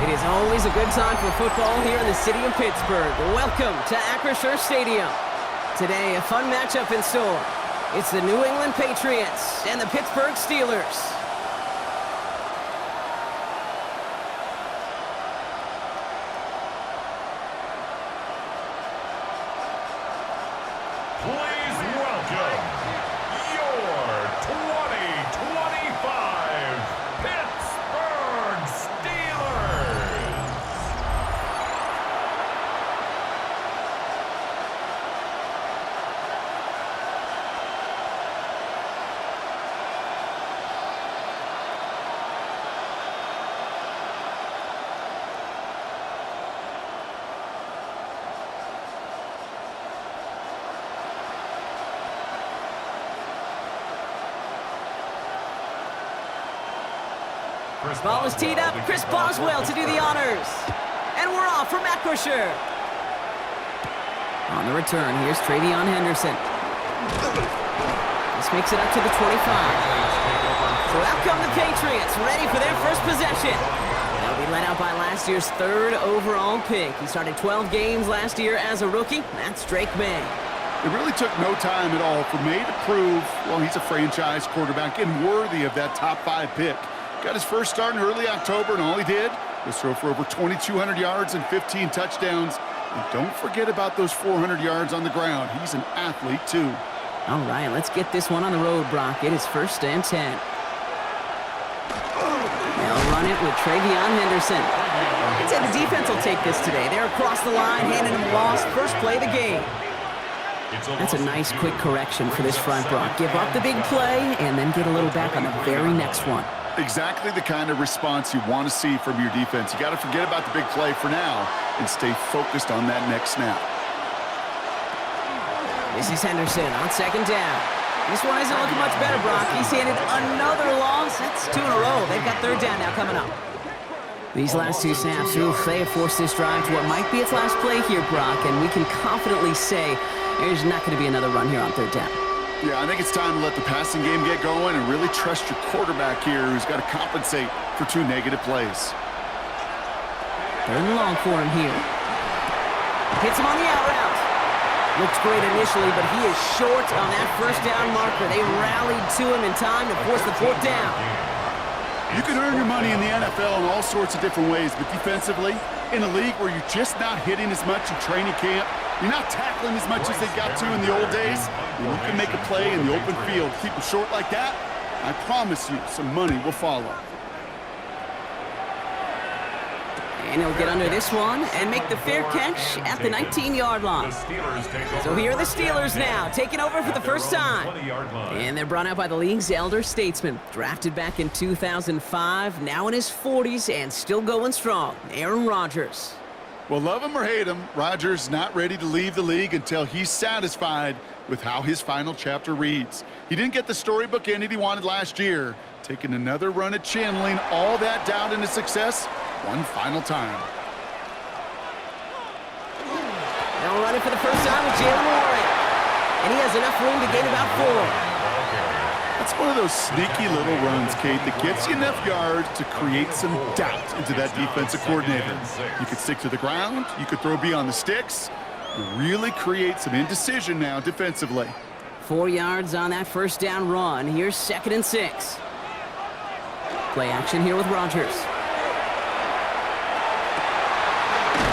It is always a good time for football here in the city of Pittsburgh. Welcome to XFactor Stadium. Today, a fun matchup in store. It's the New England Patriots and the Pittsburgh Steelers. Please welcome your 2025 Pittsburgh Steelers. Ball is teed up. Chris Boswell to do the honors. And we're off from XFactor. On the return, here's Travion Henderson. This makes it up to the 25. So out come the Patriots, ready for their first possession. They'll be led out by last year's third overall pick. He started 12 games last year as a rookie. That's Drake May. It really took no time at all for May to prove, well, he's a franchise quarterback and worthy of that top 5 pick. Got his first start in early October, and all he did was throw for over 2,200 yards and 15 touchdowns. And don't forget about those 400 yards on the ground. He's an athlete, too. All right, let's get this one on the road, Brock. It is 1st and 10. They'll run it with Travion Henderson. I'd say the defense will take this today. They're across the line, handing him a loss. First play of the game. That's a nice, quick correction for this front, Brock. Give up the big play and then get a little back on the very next one. Exactly the kind of response you want to see from your defense. You got to forget about the big play for now and stay focused on that next snap. This is Henderson on 2nd down. This one isn't looking much better, Brock. He's handed another loss. That's 2 in a row. They've got 3rd down now coming up. These last 2 snaps, they have forced this drive to what might be its last play here, Brock, and we can confidently say there's not going to be another run here on 3rd down. Yeah, I think it's time to let the passing game get going and really trust your quarterback here, who's got to compensate for 2 negative plays. 3rd and long for him here. Hits him on the out route. Looks great initially, but he is short on that 1st down marker. They rallied to him in time to force the 4th down. You can earn your money in the NFL in all sorts of different ways, but defensively, in a league where you're just not hitting as much in training camp, you're not tackling as much as they got to in the old days, and you can make a play in the open field. Keep them short like that, I promise you some money will follow. And he'll get under this one and make the fair catch at the 19-yard line. So here are the Steelers now, taking over for the first time. And they're brought out by the league's elder statesman. Drafted back in 2005, now in his 40s and still going strong, Aaron Rodgers. Well, love him or hate him, Rodgers not ready to leave the league until he's satisfied with how his final chapter reads. He didn't get the storybook ending he wanted last year, taking another run at channeling all that doubt into success one final time. Now running for the first time with Jalen Warren. And he has enough room to gain about 4. That's one of those sneaky little runs, Kate, that gets you enough yards to create some doubt into that defensive coordinator. You could stick to the ground, you could throw beyond the sticks, you really create some indecision now defensively. 4 yards on that 1st down run. Here's 2nd and 6. Play action here with Rodgers.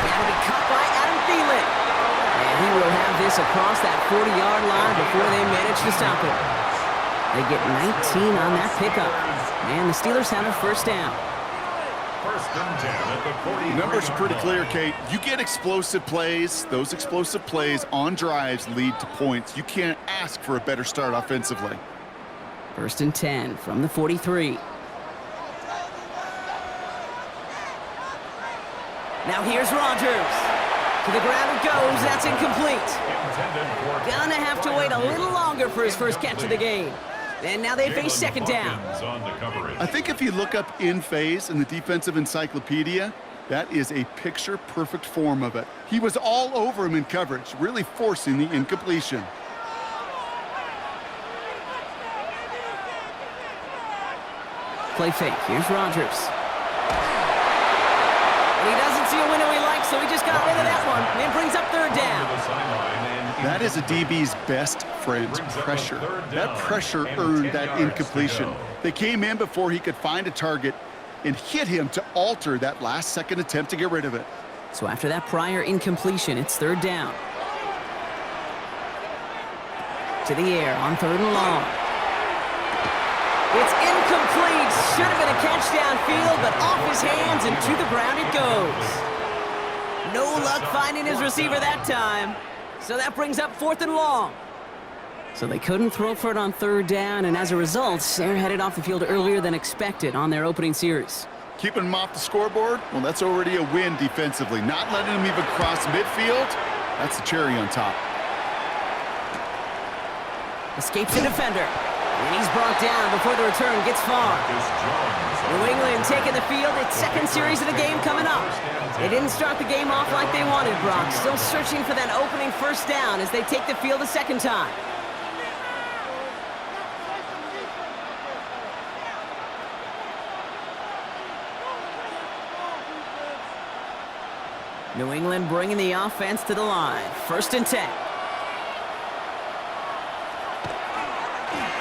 That'll be caught by Adam Thielen. And he will have this across that 40-yard line before they manage to stop it. They get 19 on that pickup. And the Steelers have a 1st down. 1st and 10 at the 40. The numbers are pretty clear, Kate. You get explosive plays. Those explosive plays on drives lead to points. You can't ask for a better start offensively. 1st and 10 from the 43. Now here's Rodgers. To the ground it goes. That's incomplete. Gonna have to wait a little longer for his first catch of the game. And now they face 2nd down. I think if you look up in phase in the defensive encyclopedia, that is a picture-perfect form of it. He was all over him in coverage, really forcing the incompletion. Play fake. Here's Rodgers. That is a DB's best friend, pressure. That pressure earned that incompletion. They came in before he could find a target and hit him to alter that last-second attempt to get rid of it. So after that prior incompletion, it's third down. To the air on third and long. It's incomplete. Should have been a catch downfield, but off his hands and to the ground it goes. No luck finding his receiver that time. So that brings up fourth and long. So they couldn't throw for it on third down, and as a result, they're headed off the field earlier than expected on their opening series. Keeping him off the scoreboard, well, that's already a win defensively. Not letting him even cross midfield, that's the cherry on top. Escapes the defender, and he's brought down before the return gets far. New England taking the field, its second series of the game coming up. They didn't start the game off like they wanted, Brock. Still searching for that opening first down as they take the field a second time. New England bringing the offense to the line. First and 10.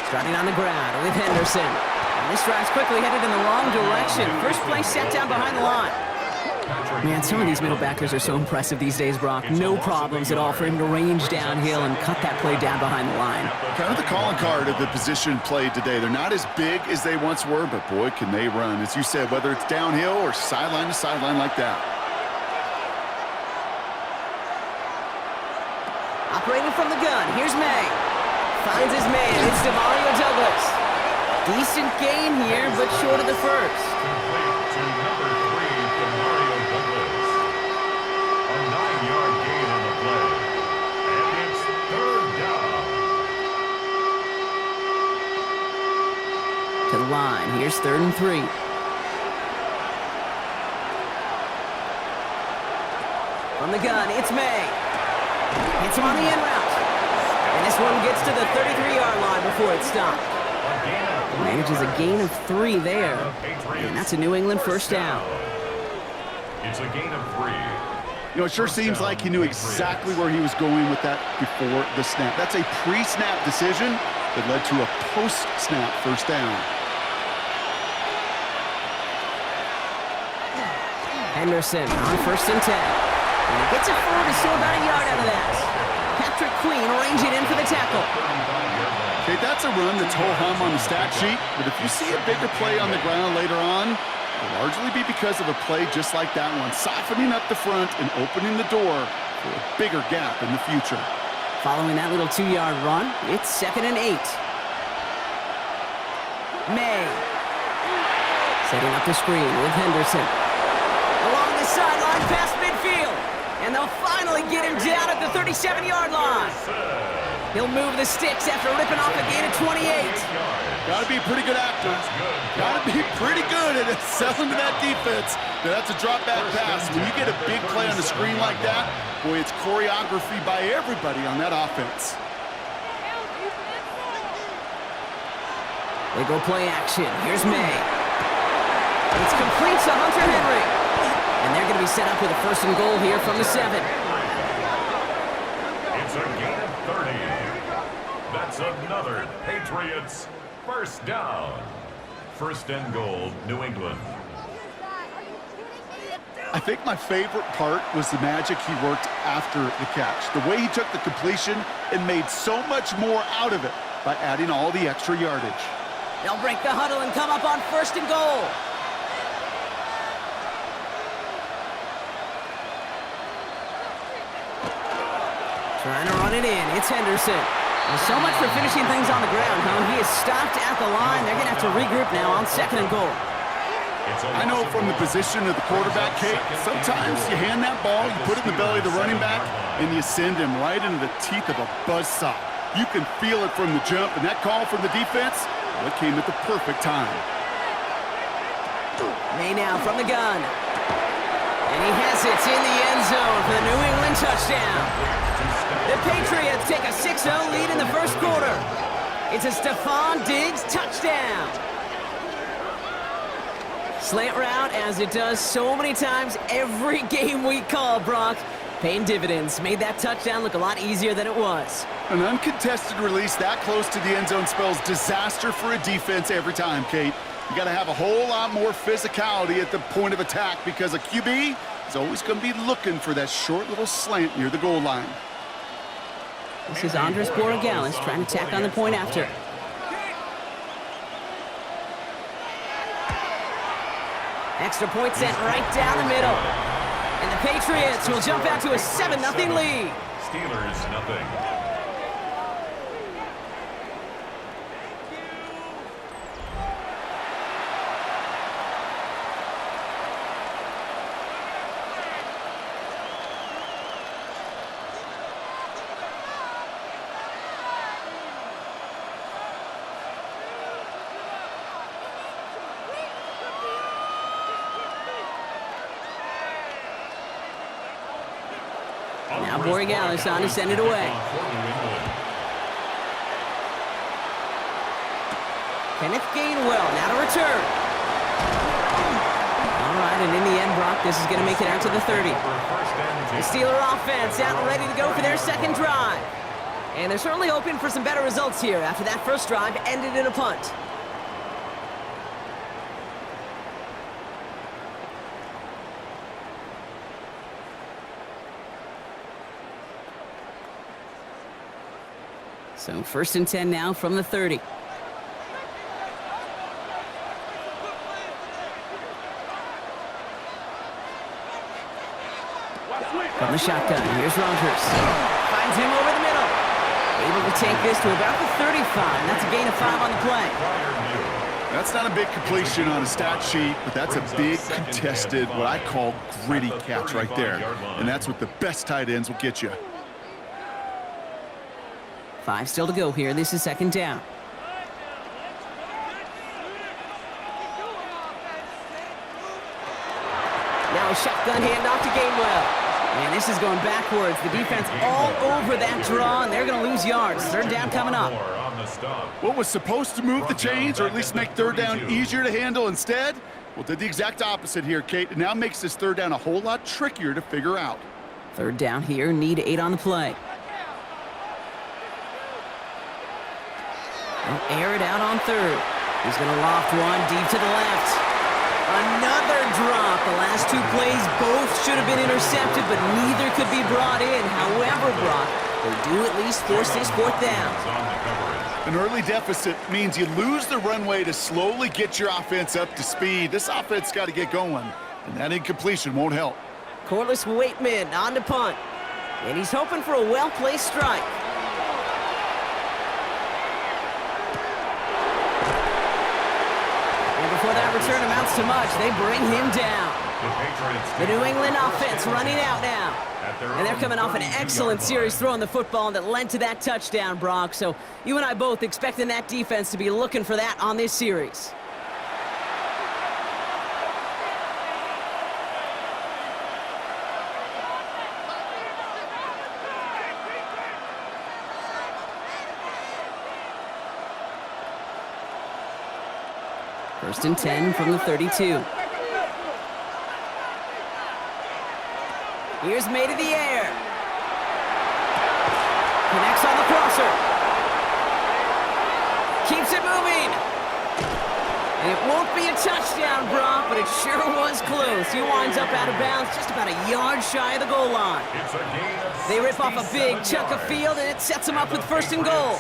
Starting on the ground with Henderson. And this drive's quickly headed in the wrong direction. First play set down behind the line. Man, some of these middle backers are so impressive these days, Brock. No problems at all for him to range downhill and cut that play down behind the line. Kind of the calling card of the position played today. They're not as big as they once were, but boy, can they run. As you said, whether it's downhill or sideline to sideline like that. Operating from the gun, here's May. Finds his man, it's DeMario Douglas. Decent gain here, but short of the first. Complete to number 3, DeMario Douglas. A 9-yard gain on the play. And it's third down. To the line, here's third and 3. From the gun, it's May. Hits him on the end route. And this one gets to the 33-yard line before it's stopped. Manages a gain of 3 there. And that's a New England first down. It's a gain of 3. You know, it sure seems like he knew exactly where he was going with that before the snap. That's a pre-snap decision that led to a post-snap first down. Henderson on first and 10. And he gets it forward to still about a yard out of that. Patrick Queen arranging in for the tackle. Okay, that's a run that's ho-hum on the stat sheet, but if you see a bigger play on the ground later on, it'll largely be because of a play just like that one, softening up the front and opening the door for a bigger gap in the future. Following that little 2-yard run, it's second and 8. May. Setting up the screen with Henderson. Along the sideline past midfield. And they'll finally get him down at the 37-yard line. He'll move the sticks after ripping off a gain of 28. Got to be a pretty good actor. Got to be pretty good at selling to that defense. Now, that's a drop-back pass. When you get a big play on the screen like that, boy, it's choreography by everybody on that offense. They go play action. Here's May. It's complete to Hunter Henry. And they're going to be set up with a first and goal here from the 7. It's a gain of 30. That's another Patriots first down. First and goal, New England. I think my favorite part was the magic he worked after the catch. The way he took the completion and made so much more out of it by adding all the extra yardage. They'll break the huddle and come up on first and goal. Trying to run it in. It's Henderson. Well, so much for finishing things on the ground, huh? He is stopped at the line. They're going to have to regroup now on second and goal. I know from the position of the quarterback, Kate, sometimes you hand that ball, you put it in the belly of the running back, and you send him right into the teeth of a buzzsaw. You can feel it from the jump, and that call from the defense, well, it came at the perfect time. May now from the gun. And he has it in the end zone for the New England touchdown. The Patriots take a 6-0 lead in the first quarter. It's a Stephon Diggs touchdown. Slant route, as it does so many times every game we call, Brock. Paying dividends. Made that touchdown look a lot easier than it was. An uncontested release that close to the end zone spells disaster for a defense every time, Kate. You got to have a whole lot more physicality at the point of attack because a QB is always going to be looking for that short little slant near the goal line. This is Andres Borregales trying to tack on the point after. Extra point sent right down the middle. And the Patriots will jump out to a 7-0 lead. Steelers, nothing. Now Borregales on to send it away. Kenneth Gainwell now to return. All right, and in the end, Brock, this is going to make it out to the 30. The Steeler offense out and ready to go for their second drive. And they're certainly hoping for some better results here after that first drive ended in a punt. So 1st and 10 now from the 30. From the shotgun, here's Rogers. Finds him over the middle. Able to take this to about the 35. That's a gain of 5 on the play. That's not a big completion on a stat sheet, but that's a big contested, what I call gritty catch right there. And that's what the best tight ends will get you. 5 still to go here. This is 2nd down. Now a shotgun handoff to Gainwell. And this is going backwards. The defense all over that draw, and they're going to lose yards. 3rd down coming up. What was supposed to move the chains, or at least make 3rd down easier to handle instead? Well, did the exact opposite here, Kate. It now makes this 3rd down a whole lot trickier to figure out. 3rd down here. Need 8 on the play. They'll air it out on 3rd. He's going to loft one deep to the left. Another drop. The last 2 plays both should have been intercepted, but neither could be brought in. However, Brock, they do at least force this 4th down. An early deficit means you lose the runway to slowly get your offense up to speed. This offense got to get going, and that incompletion won't help. Corliss Waitman on to punt, and he's hoping for a well-placed strike. Before that return amounts to much, they bring him down. The New England offense running out now. And they're coming off an excellent series throwing the football that led to that touchdown, Brock. So you and I both expecting that defense to be looking for that on this series. First and 10 from the 32. Here's made of the air. Connects on the crosser. Keeps it moving. And it won't be a touchdown, Brock, but it sure was close. He winds up out of bounds just about a yard shy of the goal line. They rip off a big chunk of field, and it sets them up with 1st and goal.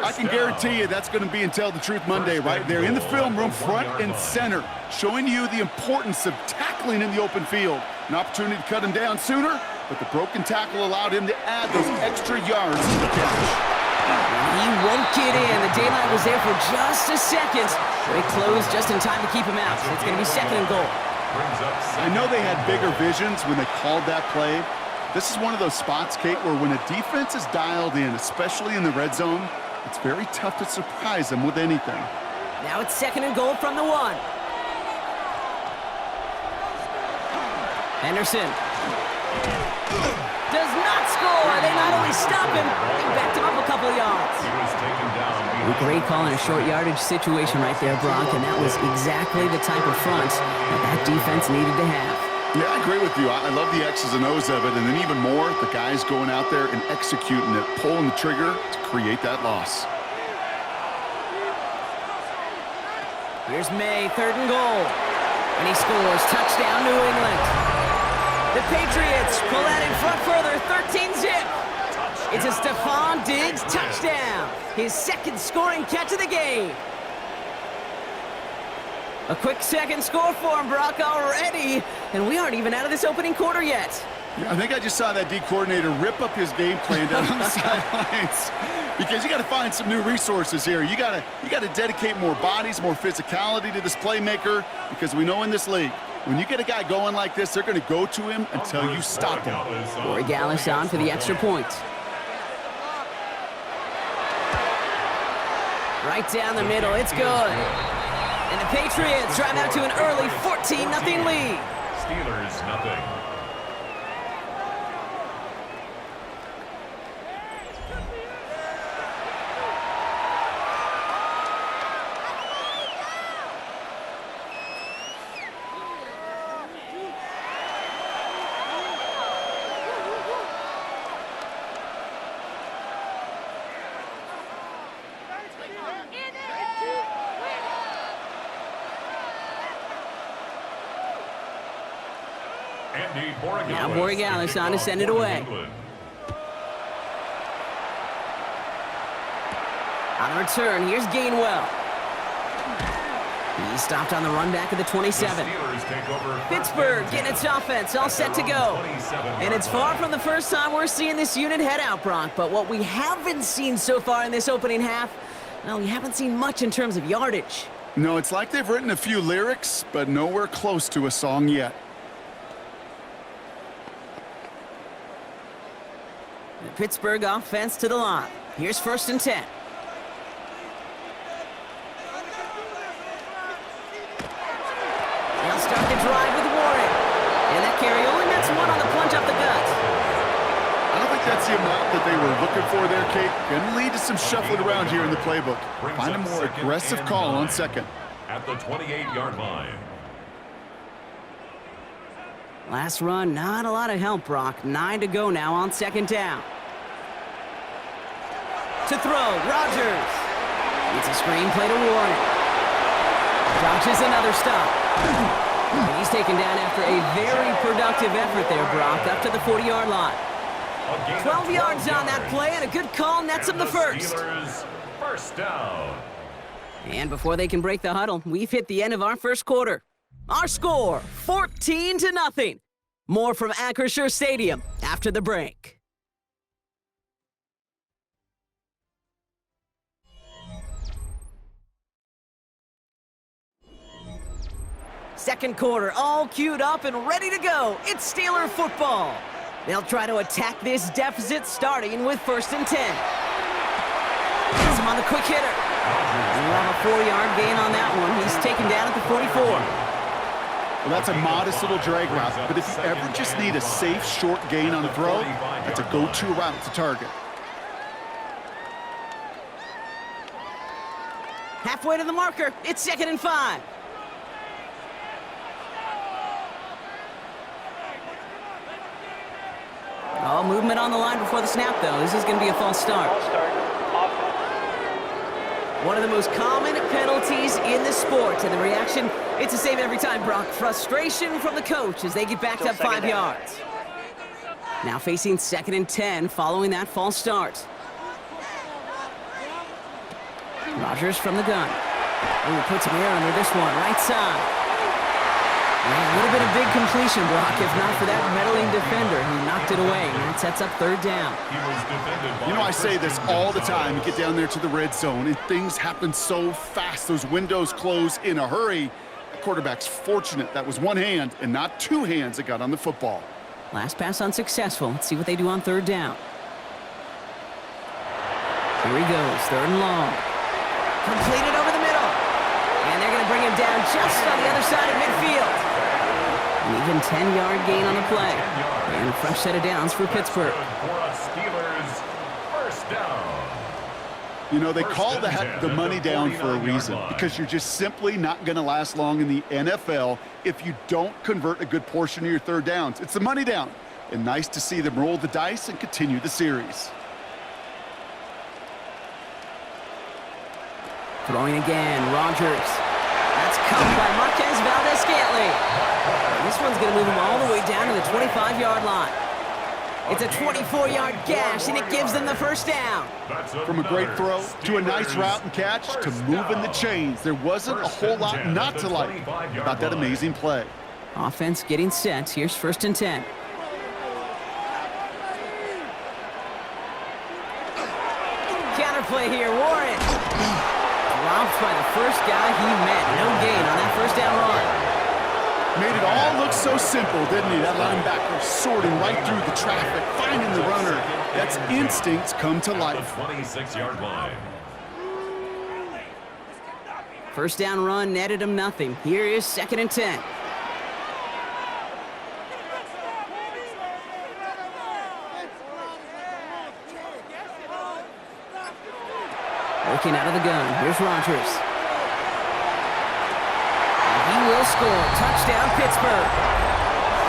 I can guarantee you that's going to be in Tell the Truth Monday right there in the film room, front and center, showing you the importance of tackling in the open field. An opportunity to cut him down sooner, but the broken tackle allowed him to add those extra yards to the catch. He won't get in. The daylight was there for just a second, but it closed just in time to keep him out. So it's going to be 2nd and goal. I know they had bigger visions when they called that play. This is one of those spots, Kate, where when a defense is dialed in, especially in the red zone, it's very tough to surprise them with anything. Now it's 2nd and goal from the 1. Henderson does not score. They not only stop him, they backed him up a couple of yards. Great call in a short yardage situation right there, Brock, and that was exactly the type of front that defense needed to have. Yeah, I agree with you. I love the X's and O's of it, and then even more, the guys going out there and executing it, pulling the trigger to create that loss. Here's May, 3rd and goal. And he scores. Touchdown, New England. The Patriots pull that in front further, 13-zip. It's a Stephon Diggs touchdown. His second scoring catch of the game. A quick second score for him, Brock, already. And we aren't even out of this opening quarter yet. Yeah, I think I just saw that D coordinator rip up his game plan down on the sidelines. Because you got to find some new resources here. You got to dedicate more bodies, more physicality to this playmaker. Because we know in this league, when you get a guy going like this, they're going to go to him until you stop him. Borregales on for the extra point. Right down the middle, it's good. And the Patriots drive out to an early 14-0 lead. Steelers, nothing. Now Borregales on to send it away. On the return, here's Gainwell. He stopped on the run back at the 27. Pittsburgh getting its offense all set to go. And it's far from the first time we're seeing this unit head out, Brock. But what we haven't seen so far in this opening half, well, we haven't seen much in terms of yardage. No, it's like they've written a few lyrics, but nowhere close to a song yet. The Pittsburgh offense to the line. Here's 1st and 10. They'll start the drive with Warren. And that carry only nets one on the plunge up the gut. I don't think that's the amount that they were looking for there, Kate. Going to lead to some shuffling around here in the playbook. Find a more aggressive call on second. At the 28-yard line. Last run, not a lot of help, Brock. 9 to go now on 2nd down. To throw, Rodgers. It's a screen play to Warren. Dodges another stop. And he's taken down after a very productive effort there, Brock, up to the 40-yard line. 12 yards on that play, and a good call nets him the first. First down. And before they can break the huddle, we've hit the end of our first quarter. Our score, 14-0. More from Acrisure Stadium after the break. Second quarter, all queued up and ready to go. It's Steeler football. They'll try to attack this deficit starting with 1st and 10. He's him on the quick hitter. We'll have a 4-yard gain on that one. He's taken down at the 44. Well, that's a modest little drag route, but if you ever just need a safe, short gain on a throw, that's a go-to route to target. Halfway to the marker, it's 2nd and 5. Oh, movement on the line before the snap, though. This is going to be a false start. One of the most common penalties in the sport, and the reaction, it's the same every time, Brock. Frustration from the coach as they get backed up 5 yards. Now facing 2nd and 10 following that false start. Rodgers from the gun. Oh, puts him air under this one, right side. It would have been a big completion, Brock, if not for that meddling defender who knocked it away. And that sets up 3rd down. You know, I say this all the time. You get down there to the red zone, and things happen so fast. Those windows close in a hurry. The quarterback's fortunate that was one hand and not 2 hands that got on the football. Last pass unsuccessful. Let's see what they do on 3rd down. Here he goes, 3rd and long. Completed over the middle. And they're going to bring him down just on the other side of midfield. An even 10-yard gain on the play. And a fresh set of downs for Pittsburgh. You know, they call that the money down for a reason, because you're just simply not going to last long in the NFL if you don't convert a good portion of your third downs. It's the money down, and nice to see them roll the dice and continue the series. Throwing again, Rodgers. That's caught by Marquez Valdez-Scantling. This one's going to move him all the way down to the 25-yard line. It's a 24-yard gash, and it gives them the first down. From a great throw to a nice route and catch to moving the chains, there wasn't a whole lot not to like about that amazing play. Offense getting set. Here's 1st and 10. Counterplay here, Warren. Dropped by the first guy he met. No gain on that first down run. Made it all look so simple, didn't he? That linebacker sorting right through the traffic, finding the runner. That's instincts come to life. 26-yard line. First down run netted him nothing. Here is 2nd and 10. Working out of the gun. Here's Rodgers. He will score. Touchdown, Pittsburgh.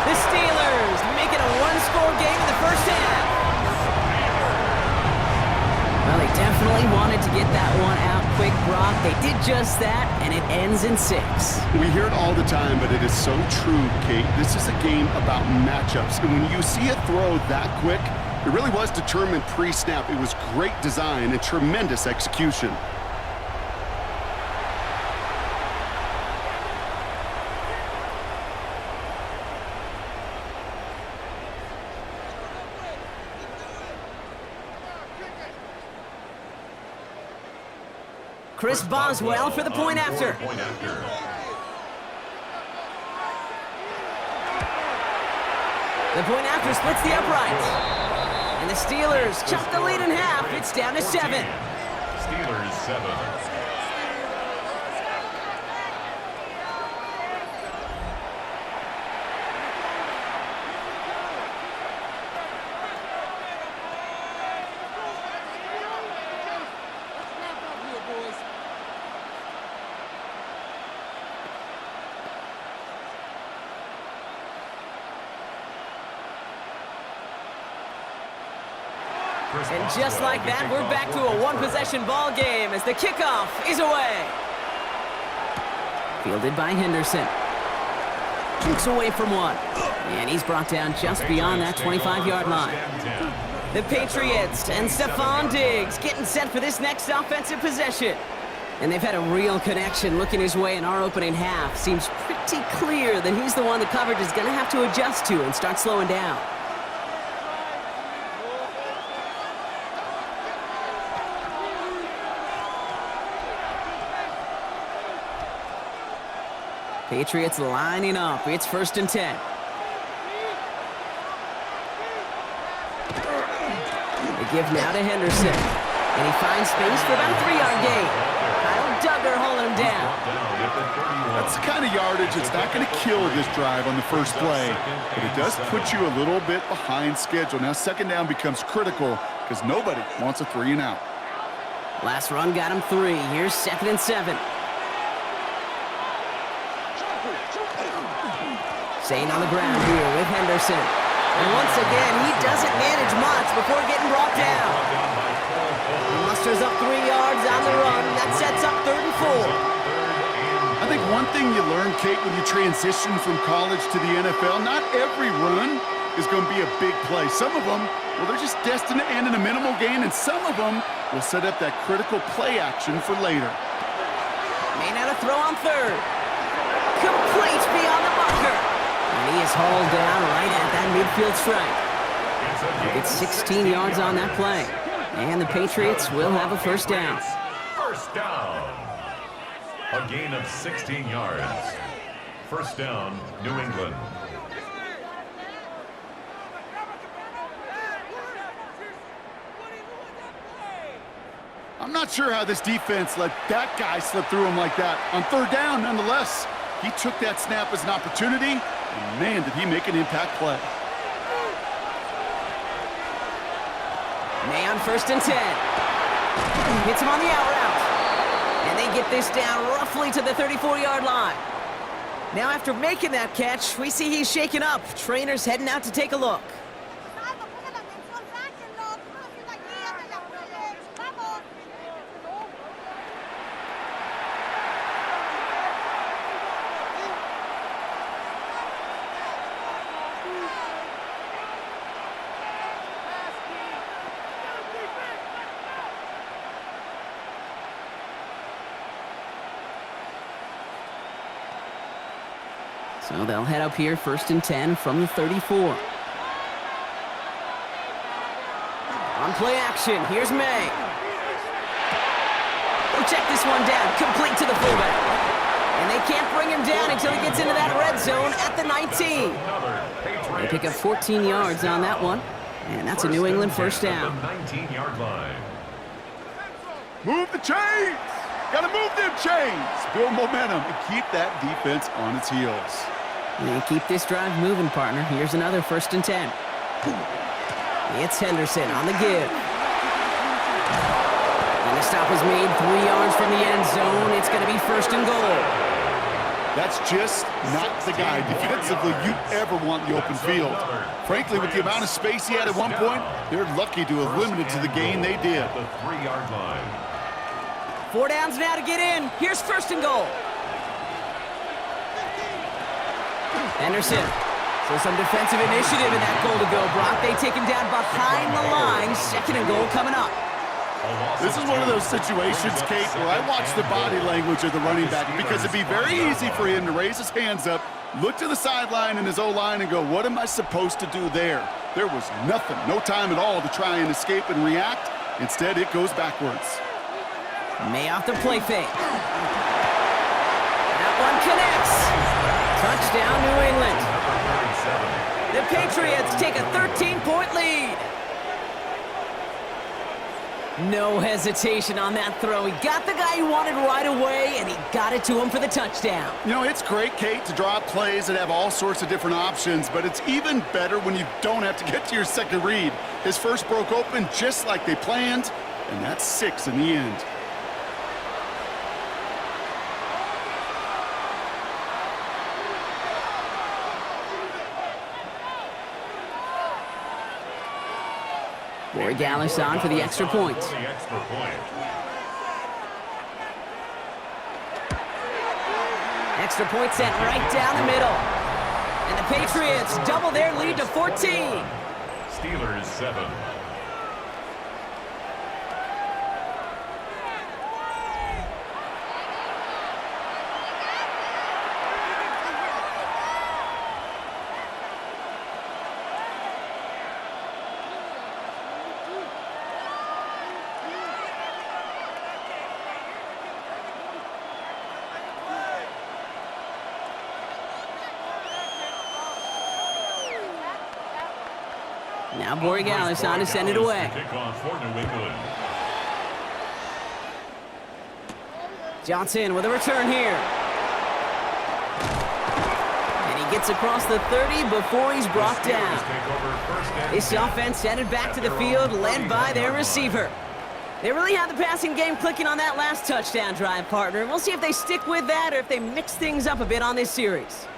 The Steelers make it a one-score game in the first half. Well, they definitely wanted to get that one out quick, Brock. They did just that, and it ends in 6. We hear it all the time, but it is so true, Kate. This is a game about matchups. And when you see a throw that quick, it really was determined pre-snap. It was great design and tremendous execution. Chris Boswell for the point after. The point after splits the uprights. And the Steelers chop the lead in half. It's down to 7. Steelers 7. And just like that, we're back to a one-possession ball game as the kickoff is away. Fielded by Henderson. Kicks away from one. And he's brought down just beyond that 25-yard line. The Patriots and Stephon Diggs getting set for this next offensive possession. And they've had a real connection looking his way in our opening half. Seems pretty clear that he's the one the coverage is going to have to adjust to and start slowing down. Patriots lining up. It's 1st and 10. They give now to Henderson. And he finds space for about a 3-yard gain. Kyle Duggar holding him down. That's the kind of yardage that's not going to kill this drive on the first play, but it does put you a little bit behind schedule. Now 2nd down becomes critical because nobody wants a 3 and out. Last run got him 3. Here's 2nd and 7. Staying on the ground here with Henderson. And once again, he doesn't manage much before getting brought down. He musters up 3 yards on the run. That sets up 3rd and 4. I think one thing you learn, Kate, when you transition from college to the NFL, not every run is going to be a big play. Some of them, well, they're just destined to end in a minimal gain, and some of them will set up that critical play action for later. May not a throw on 3rd. Complete beyond the marker. And he is hauled down right at that midfield stripe. It's 16 yards on that play. And the Patriots will have a 1st down. First down. A gain of 16 yards. 1st down, New England. I'm not sure how this defense let that guy slip through him like that. On 3rd down, nonetheless, he took that snap as an opportunity, and man, did he make an impact play. May on 1st and 10. Hits him on the out route. And they get this down roughly to the 34-yard line. Now after making that catch, we see he's shaken up. Trainer's heading out to take a look. So they'll head up here, 1st and 10 from the 34. On play action, here's May. They'll check this one down, complete to the fullback. And they can't bring him down until he gets into that red zone at the 19. They pick up 14 yards on that one. And that's a New England first down. 19-yard line. Move the chains! Gotta move them chains! Build momentum and keep that defense on its heels. And keep this drive moving, partner. Here's another 1st and 10. It's Henderson on the give. And the stop is made 3 yards from the end zone. It's going to be 1st and goal. That's just not the guy defensively you ever want in the open field. Frankly, with the amount of space he had at one point, they're lucky to have limited to the gain they did. The 3-yard line. 4 downs now to get in. Here's 1st and goal. Henderson. So some defensive initiative in that goal to go, Brock. They take him down behind the line. 2nd and goal coming up. This is one of those situations, Kate, where I watch the body language of the running back because it'd be very easy for him to raise his hands up, look to the sideline in his O-line and go, what am I supposed to do there? There was nothing, no time at all to try and escape and react. Instead, it goes backwards. May off the play fake. That one connects. Touchdown, New England. The Patriots take a 13-point lead. No hesitation on that throw. He got the guy he wanted right away, and he got it to him for the touchdown. You know, it's great, Kate, to draw up plays that have all sorts of different options, but it's even better when you don't have to get to your second read. His first broke open just like they planned, and that's 6 in the end. Corey Gallis on for the extra point. Extra point set right down the middle. And the Patriots double their lead to 14. Steelers 7. Now Borregales on to send it away. Johnson with a return here. And he gets across the 30 before he's brought down. This offense headed back to the field, led by their receiver. They really had the passing game clicking on that last touchdown drive, partner. We'll see if they stick with that or if they mix things up a bit on this series.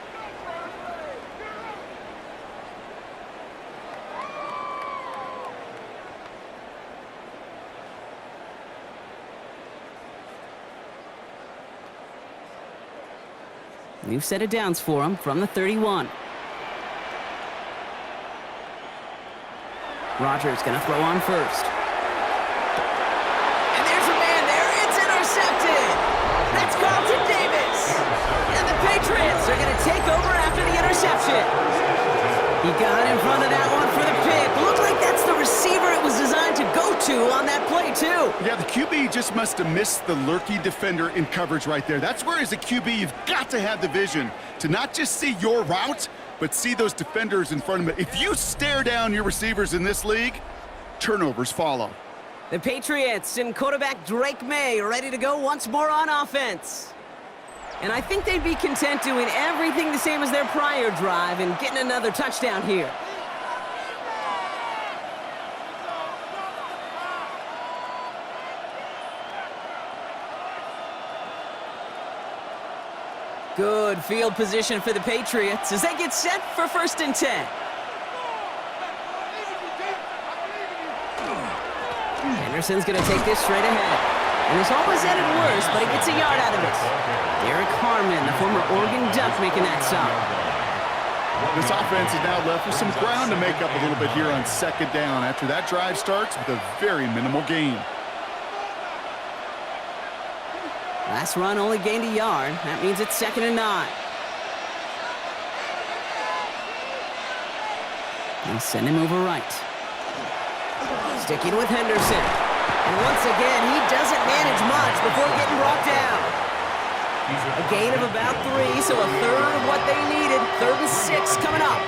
New set of downs for him from the 31. Rodgers going to throw on first. And there's a man there. It's intercepted. That's Carlton Davis. And the Patriots are going to take over after the interception. He got in front of that one for the pick. Looked like that's the receiver it was designed to go to on that play, too. Yeah, the QB just must have missed the lurky defender in coverage right there. That's where, as a QB, you've got to have the vision to not just see your route, but see those defenders in front of it. If you stare down your receivers in this league, turnovers follow. The Patriots and quarterback Drake May ready to go once more on offense. And I think they'd be content doing everything the same as their prior drive and getting another touchdown here. Good field position for the Patriots as they get set for 1st and 10. Henderson's going to take this straight ahead. And it's almost headed worse, but he gets a yard out of it. Derek Harmon, the former Oregon Duck, making that stop. This offense is now left with some ground to make up a little bit here on 2nd down after that drive starts with a very minimal gain. Last run only gained a yard. That means it's 2nd and 9. And send him over right. Sticking with Henderson. And once again, he doesn't manage much before getting brought down. A gain of about 3, so a third of what they needed. 3rd and 6 coming up.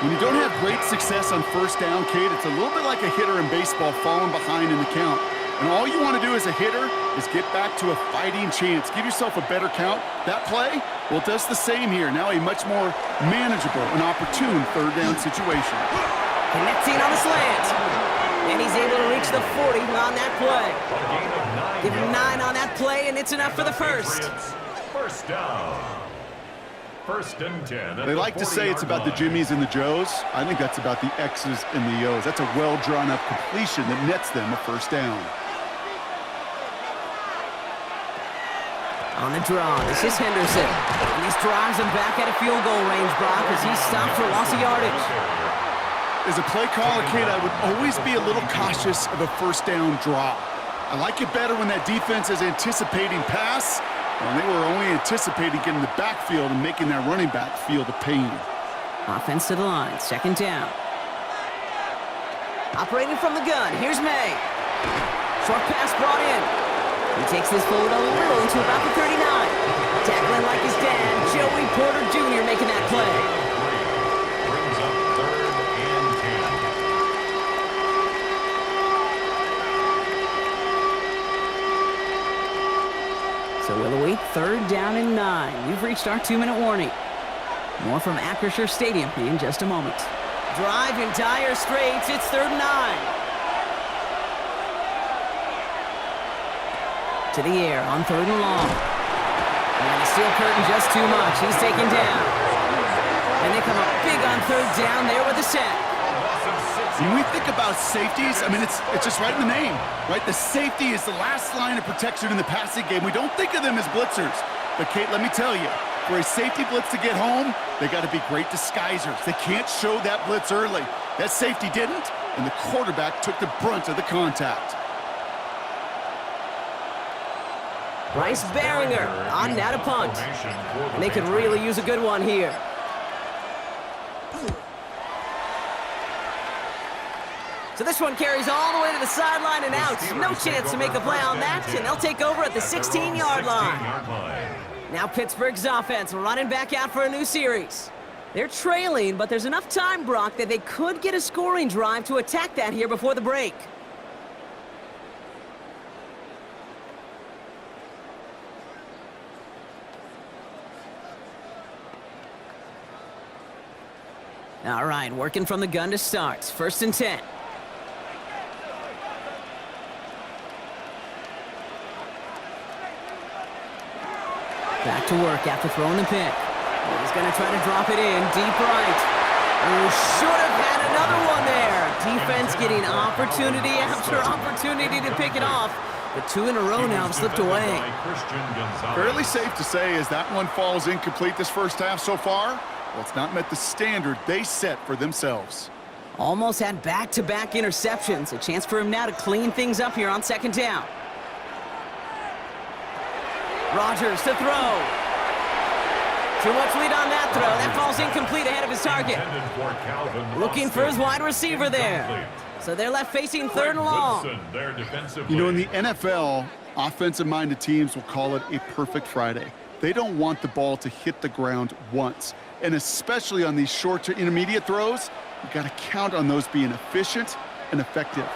When you don't have great success on 1st down, Kate, it's a little bit like a hitter in baseball falling behind in the count. And all you want to do as a hitter is get back to a fighting chance. Give yourself a better count. That play, well, it does the same here. Now a much more manageable and opportune 3rd down situation. Connecting on the slant. And he's able to reach the 40 on that play. Give him 9 on that play, and it's enough for the first. 1st down. 1st and 10. They like to say it's about the Jimmies and the Joes. I think that's about the X's and the O's. That's a well-drawn-up completion that nets them a 1st down. On the draw, this is Henderson. And this drives him back at a field goal range, Brock, as he stopped for loss of yardage. As a play caller, Kate, I would always be a little cautious of a 1st down draw. I like it better when that defense is anticipating pass, and they were only anticipating getting the backfield and making that running back feel the pain. Offense to the line, 2nd down. Operating from the gun, here's May. Short pass brought in. He takes this forward a little into about the 39. Tackling like his dad, Joey Porter Jr. making that play. Brings up 3rd and 10. So will we? 3rd down and 9. We've reached our 2-minute warning. More from Acrisure Stadium in just a moment. Drive in dire straits. It's 3rd and 9. To the air on 3rd and long. And the steel curtain just too much. He's taken down. And they come up big on 3rd down there with a sack. When we think about safeties, I mean, it's just right in the name, right? The safety is the last line of protection in the passing game. We don't think of them as blitzers. But, Kate, let me tell you, for a safety blitz to get home, they got to be great disguisers. They can't show that blitz early. That safety didn't, and the quarterback took the brunt of the contact. Bryce Baringer on now to punt. And they could really use a good one here. So this one carries all the way to the sideline and out. No chance to make a play on that, and they'll take over at the 16-yard line. Now Pittsburgh's offense running back out for a new series. They're trailing, but there's enough time, Brock, that they could get a scoring drive to attack that here before the break. All right, working from the gun to start. 1st and 10. Back to work after throwing the pick. He's going to try to drop it in deep right. Oh, should have had another one there. Defense getting opportunity after opportunity to pick it off. But 2 in a row now have slipped away. Fairly safe to say as that one falls incomplete this 1st half so far. Well, it's not met the standard they set for themselves. Almost had back-to-back interceptions. A chance for him now to clean things up here on 2nd down. Rodgers to throw. Too much lead on that throw. That falls incomplete ahead of his target. Looking for his wide receiver there. So they're left facing 3rd and long. You know, in the NFL, offensive-minded teams will call it a perfect Friday. They don't want the ball to hit the ground once. And especially on these short to intermediate throws, you got to count on those being efficient and effective.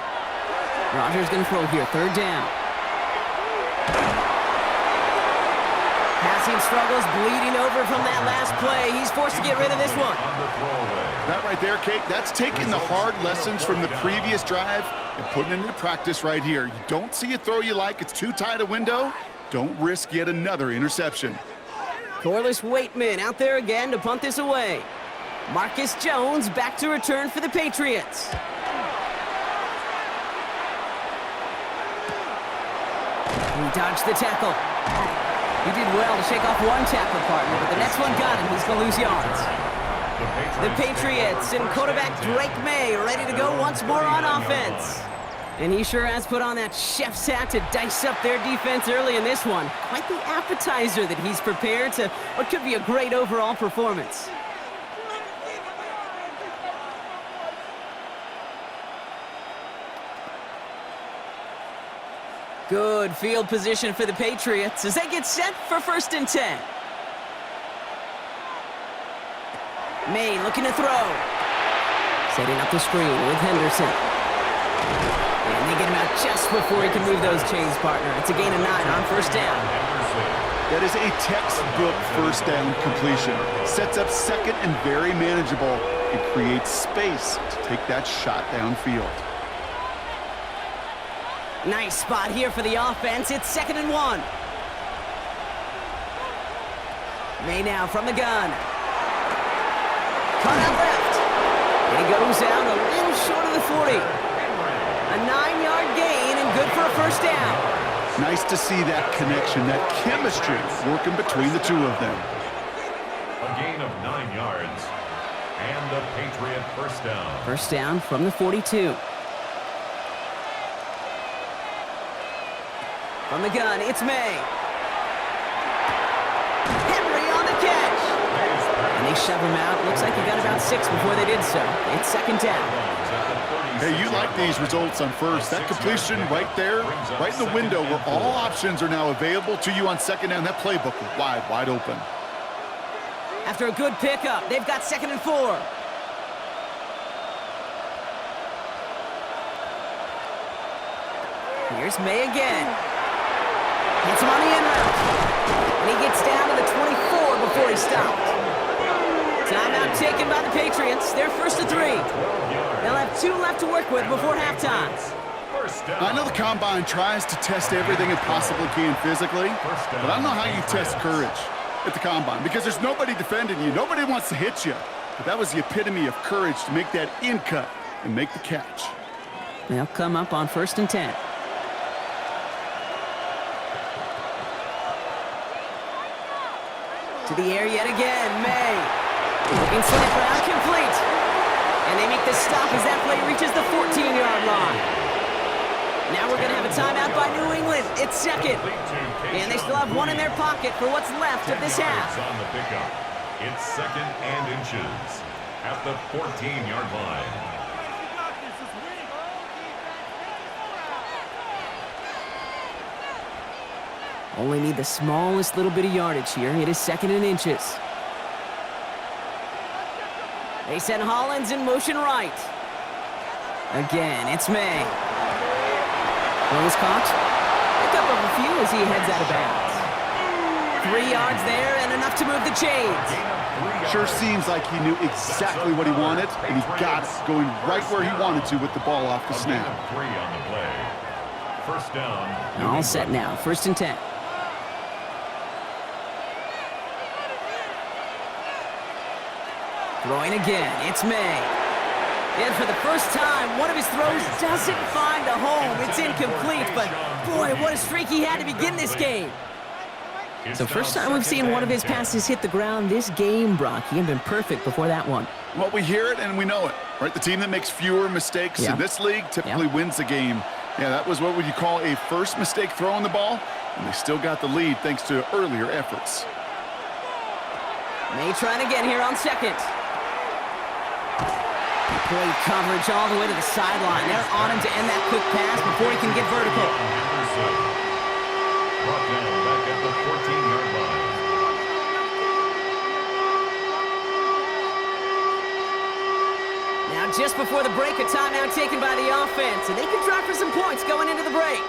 Rodgers going to throw here, 3rd down. Passing struggles, bleeding over from that last play. He's forced to get rid of this one. That right there, Kate, that's taking the hard lessons from the previous drive and putting it into practice right here. You don't see a throw you like, it's too tight a window, don't risk yet another interception. Corliss Waitman out there again to punt this away. Marcus Jones back to return for the Patriots. He dodged the tackle. He did well to shake off one tackle partner, but the next one got him. He's going to lose yards. The Patriots and quarterback Drake May ready to go once more on offense. And he sure has put on that chef's hat to dice up their defense early in this one. Quite the appetizer that he's prepared to what could be a great overall performance. Good field position for the Patriots as they get set for 1st and 10. May looking to throw. Setting up the screen with Henderson. And they get him out just before he can move those chains, partner. It's a gain of 9 on 1st down. That is a textbook 1st down completion. Sets up 2nd and very manageable and creates space to take that shot downfield. Nice spot here for the offense. It's 2nd and 1. May now from the gun. Cut out left. And he goes out a little short of the 40. A 9-yard gain and good for a 1st down. Nice to see that connection, that chemistry working between the two of them. A gain of 9 yards. And the Patriot 1st down. 1st down from the 42. From the gun, it's May. Henry on the catch. And they shove him out. Looks like he got about 6 before they did so. It's 2nd down. Hey, you like these results on 1st. That completion right there, right in the window where all options are now available to you on 2nd down. That playbook is wide open. After a good pickup, they've got 2nd and 4. Here's May again. Hits him on the end route. And he gets down to the 24 before he stopped. Timeout taken by the Patriots. They're 1st and 3. They'll have 2 left to work with before halftime. I know the Combine tries to test everything it possibly can physically, but I don't know how you test courage at the Combine because there's nobody defending you. Nobody wants to hit you. But that was the epitome of courage to make that in cut and make the catch. They'll come up on 1st and 10. To the air yet again, May. Looking slant route complete. And they make the stop as that play reaches the 14-yard line. Now we're going to have a timeout by New England. It's 2nd. And they still have 1 in their pocket for what's left of this half. On the pickup. It's 2nd and inches at the 14-yard line. Only need the smallest little bit of yardage here. It is 2nd and inches. They send Hollins in motion right. Again, it's May. Throw is caught. Pick up a few as he heads out of bounds. 3 yards there and enough to move the chains. Sure seems like he knew exactly what he wanted, and he got it, going right where he wanted to with the ball off the snap. 3 on the play. 1st down. All set now. 1st and 10. Throwing again, it's May. And for the first time, one of his throws doesn't find a home. It's incomplete, but boy, what a streak he had to begin this game. So first time we've seen one of his passes hit the ground this game, Brock. He had been perfect before that one. Well, we hear it and we know it, right? The team that makes fewer mistakes in this league typically wins the game. Yeah, that was what would you call a first mistake throwing the ball, and they still got the lead thanks to earlier efforts. May trying again here on 2nd. Great coverage all the way to the sideline. They're on him to end that quick pass before he can get vertical. Brought down back at the 14-yard line. Now just before the break, a timeout taken by the offense, and they can try for some points going into the break.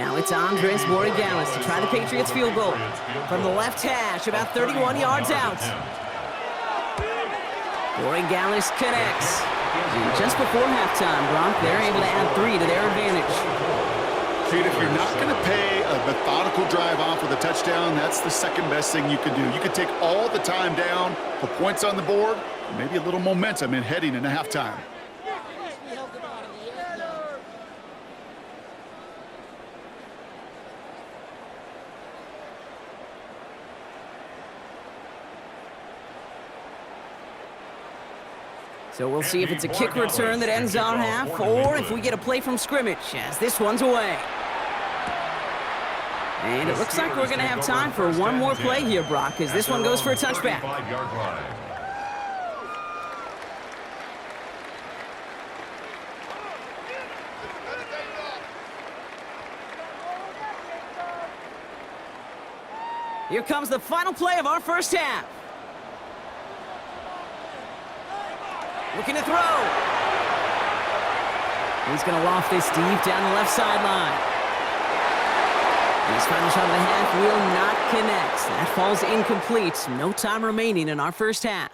Now it's Andres Borregales to try the Patriots field goal. From the left hash, about 31 yards out. Borregales connects. And just before halftime, Brock, they're able to add 3 to their advantage. Kate, if you're not going to pay a methodical drive off with a touchdown, that's the second best thing you can do. You can take all the time down, put points on the board, maybe a little momentum in heading into halftime. So we'll see if it's a kick return that ends our half, or if we get a play from scrimmage, as this one's away. And it looks like we're going to have time for one more play here, Brock, as this one goes for a touchback. Here comes the final play of our first half. Looking to throw. He's going to loft this deep down the left sideline. And his final shot of the half will not connect. That falls incomplete. No time remaining in our first half.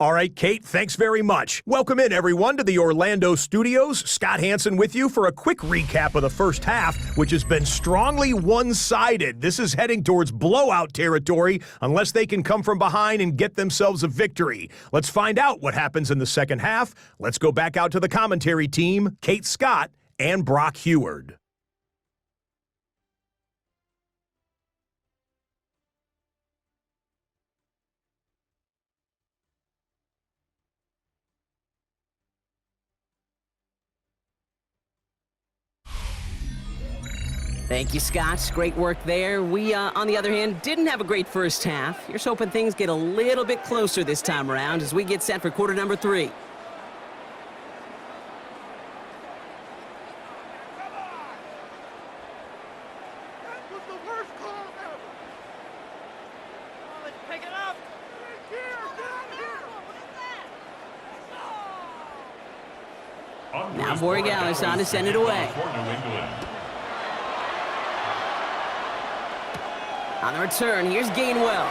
All right, Kate, thanks very much. Welcome in, everyone, to the Orlando studios. Scott Hansen with you for a quick recap of the first half, which has been strongly one-sided. This is heading towards blowout territory unless they can come from behind and get themselves a victory. Let's find out what happens in the second half. Let's go back out to the commentary team, Kate Scott and Brock Heward. Thank you, Scott. Great work there. We, on the other hand, didn't have a great first half. Here's hoping things get a little bit closer this time around as we get set for quarter number 3. Now Borregales on to send it away. On the return, here's Gainwell.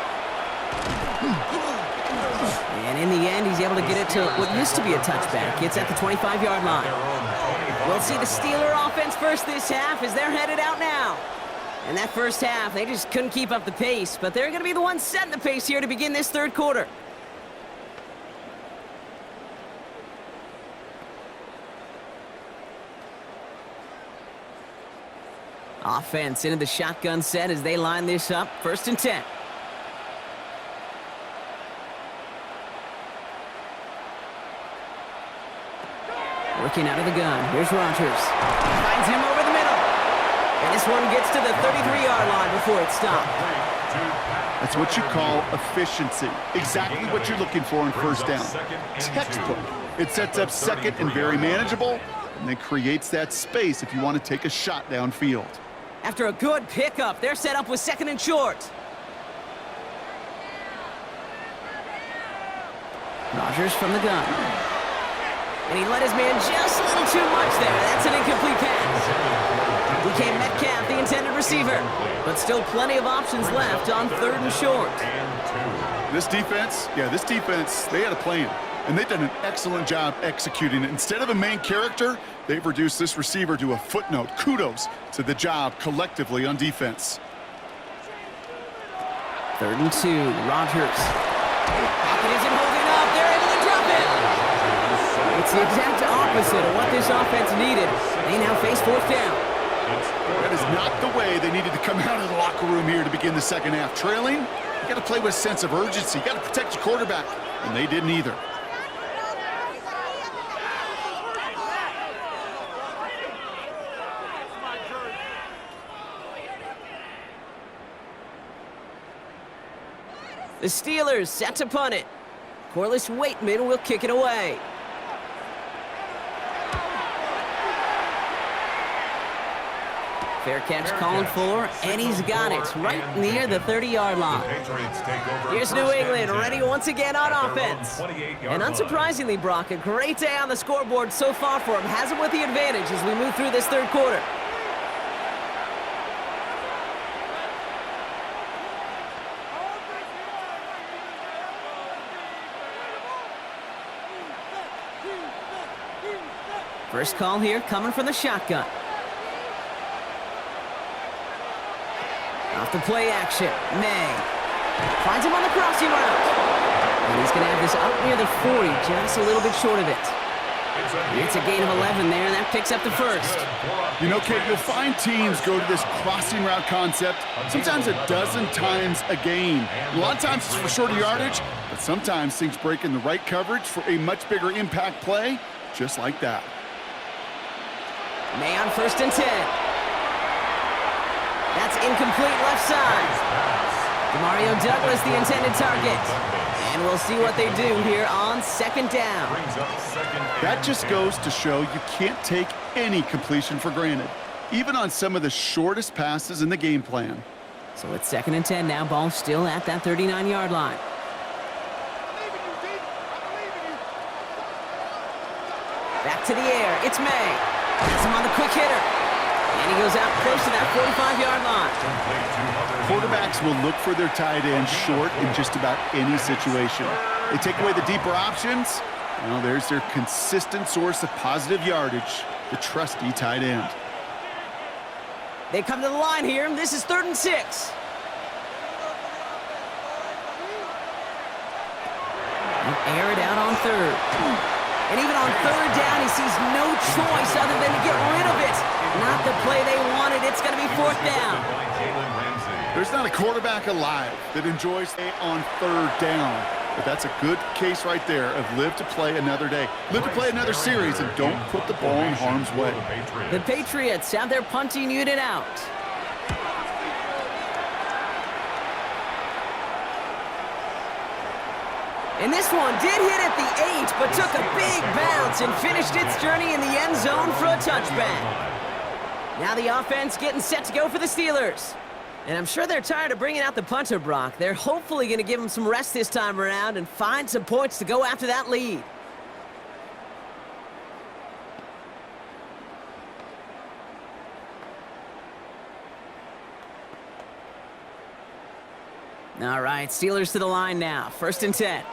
And in the end, he's able to get it to what used to be a touchback. It's at the 25-yard line. We'll see the Steeler offense first this half as they're headed out now. And that first half, they just couldn't keep up the pace, but they're going to be the ones setting the pace here to begin this third quarter. Offense into the shotgun set as they line this up. 1st and 10. Working out of the gun. Here's Rodgers. Finds him over the middle. And this one gets to the 33-yard line before it's stopped. That's what you call efficiency. Exactly what you're looking for in first down. Textbook. It sets up second and very manageable, and then creates that space if you want to take a shot downfield. After a good pickup, they're set up with 2nd and short. Rodgers from the gun. And he let his man just a little too much there. That's an incomplete pass. DK Metcalf, the intended receiver. But still plenty of options left on 3rd and short. This defense, they had a plan. And they've done an excellent job executing it. Instead of a main character, they've reduced this receiver to a footnote. Kudos to the job collectively on defense. 3rd and 2, Rodgers. Pocket isn't holding up. They're able to drop it. It's the exact opposite of what this offense needed. They now face 4th down. That is not the way they needed to come out of the locker room here to begin the second half. Trailing, you got to play with a sense of urgency. You got to protect your quarterback, and they didn't either. The Steelers set to punt it. Corliss Waitman will kick it away. Fair catch calling for, and he's got it right near the 30-yard line. Here's New England ready once again on offense. And unsurprisingly, Brock, a great day on the scoreboard so far for him. Has him with the advantage as we move through this third quarter. First call here coming from the shotgun. Off the play action, May. Finds him on the crossing route. And he's going to have this up near the 40, just a little bit short of it. It's a gain of 11 there, and that picks up the first. You know, Kate, you'll find teams go to this crossing route concept sometimes a dozen times a game. A lot of times it's for shorter yardage, but sometimes things break in the right coverage for a much bigger impact play, just like that. May on 1st and 10. That's incomplete left side. Demario Douglas, the intended target. And we'll see what they do here on 2nd down. That just goes to show you can't take any completion for granted, even on some of the shortest passes in the game plan. So it's 2nd and 10 now, ball still at that 39-yard line. Back to the air, it's May. Has him on the quick hitter. And he goes out close to that 45-yard line. Quarterbacks will look for their tight end short in just about any situation. They take away the deeper options. Well, there's their consistent source of positive yardage, the trusty tight end. They come to the line here, and this is 3rd and 6. And air it out on 3rd. And even on 3rd down, he sees no choice other than to get rid of it. Not the play they wanted. It's going to be 4th down. There's not a quarterback alive that enjoys staying on 3rd down. But that's a good case right there of live to play another day. Live to play another series and don't put the ball in harm's way. The Patriots have their punting unit out. And this one did hit at the 8, but took a big bounce and finished its journey in the end zone for a touchback. Now the offense getting set to go for the Steelers. And I'm sure they're tired of bringing out the punter, Brock. They're hopefully going to give him some rest this time around and find some points to go after that lead. All right, Steelers to the line now. 1st and 10.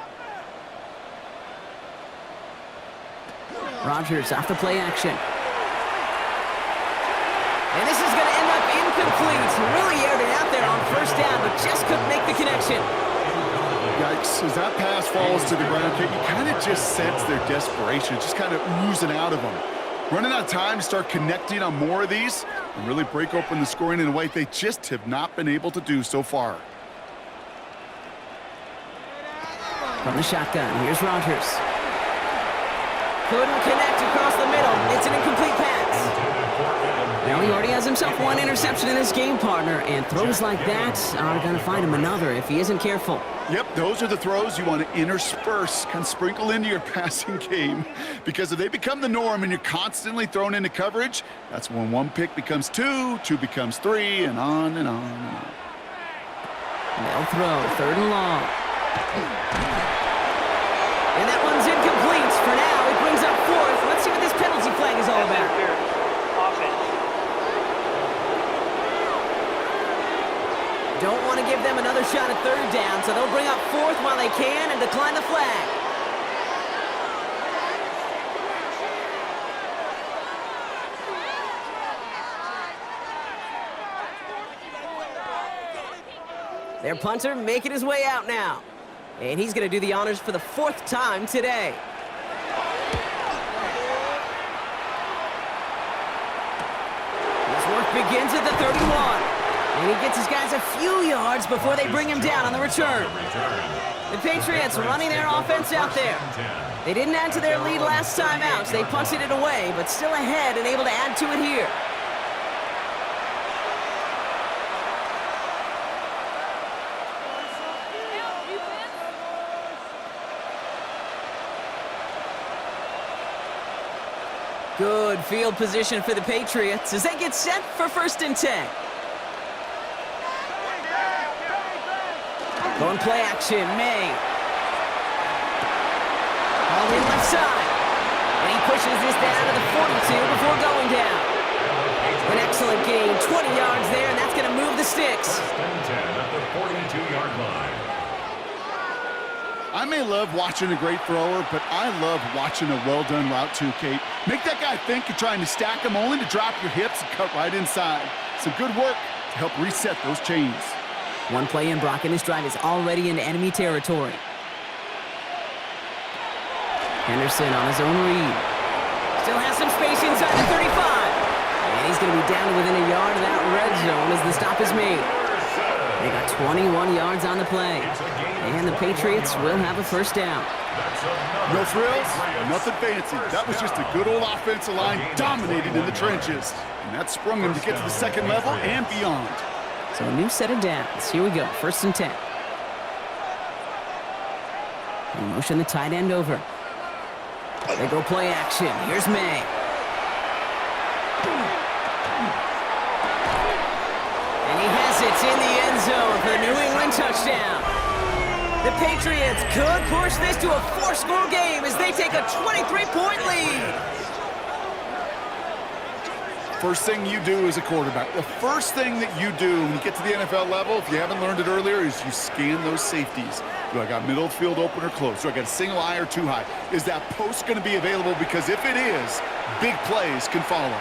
Rodgers off the play action. And this is going to end up incomplete. Really aired it out there on 1st down, but just couldn't make the connection. Yikes, as that pass falls to the ground, you kind of just sense their desperation, just kind of oozing out of them. Running out of time to start connecting on more of these and really break open the scoring in a way they just have not been able to do so far. From the shotgun, here's Rodgers. Couldn't connect across the middle. It's an incomplete pass. Well, he already has himself one interception in his game, partner, and throws like that are going to find him another if he isn't careful. Yep, those are the throws you want to intersperse, kind of sprinkle into your passing game, because if they become the norm and you're constantly thrown into coverage, that's when 1 pick becomes 2, 2 becomes 3, and on and on and on. They'll throw 3rd and long. And that one's incomplete for now. It brings up 4th. Let's see what this penalty flag is all about. Don't want to give them another shot at 3rd down, so they'll bring up 4th while they can and decline the flag. Their punter making his way out now. And he's going to do the honors for the 4th time today. His work begins at the 31. And he gets his guys a few yards before they bring him down on the return. The Patriots running their offense out there. They didn't add to their lead last time out, so they punted it away, but still ahead and able to add to it here. Good field position for the Patriots as they get set for 1st and 10. Going play action, May. All in left side. And he pushes this down to the 42 before going down. An excellent gain, 20 yards there, and that's going to move the sticks. 1st and 10 at the 42-yard line. I may love watching a great thrower, but I love watching a well-done route too, Kate. Make that guy think you're trying to stack him only to drop your hips and cut right inside. Some good work to help reset those chains. One play in, Brock, and this drive is already in enemy territory. Henderson on his own read. Still has some space inside the 35. And he's going to be down to within a yard of that red zone as the stop is made. They got 21 yards on the play. And the Patriots will have a 1st down. No frills, nothing fancy. That was just a good old offensive line dominating in the trenches. And that sprung them to get to the 2nd level and beyond. So a new set of downs. Here we go, 1st and 10. They motion the tight end over. They go play action. Here's May. And he has it in the end zone for the New England touchdown. The Patriots could push this to a 4-score game as they take a 23-point lead. First thing you do as a quarterback, the first thing that you do when you get to the NFL level, if you haven't learned it earlier, is you scan those safeties. Do I got middle field open or close? Do I got a single eye or two high? Is that post going to be available? Because if it is, big plays can follow.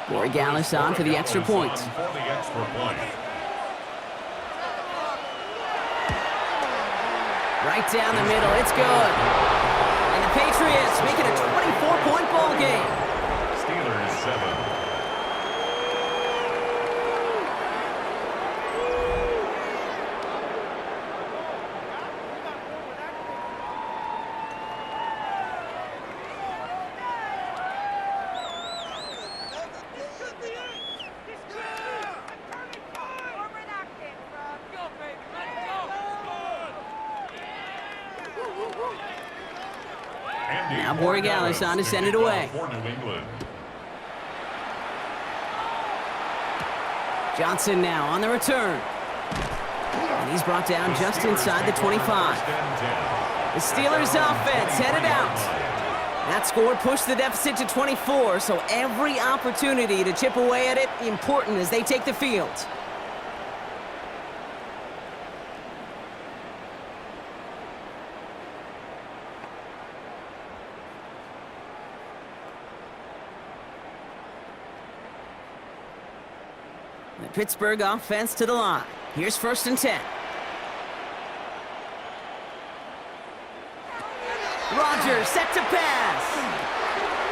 Borregales on for the extra point. Right down the middle, it's good. And the Patriots make it a 24-point ball game. Steelers 7. Now Borregales on to send it away. Johnson now on the return. And he's brought down just inside the 25. The Steelers offense headed out. That score pushed the deficit to 24, so every opportunity to chip away at it important as they take the field. The Pittsburgh offense to the line. Here's 1st and 10. Rodgers set to pass.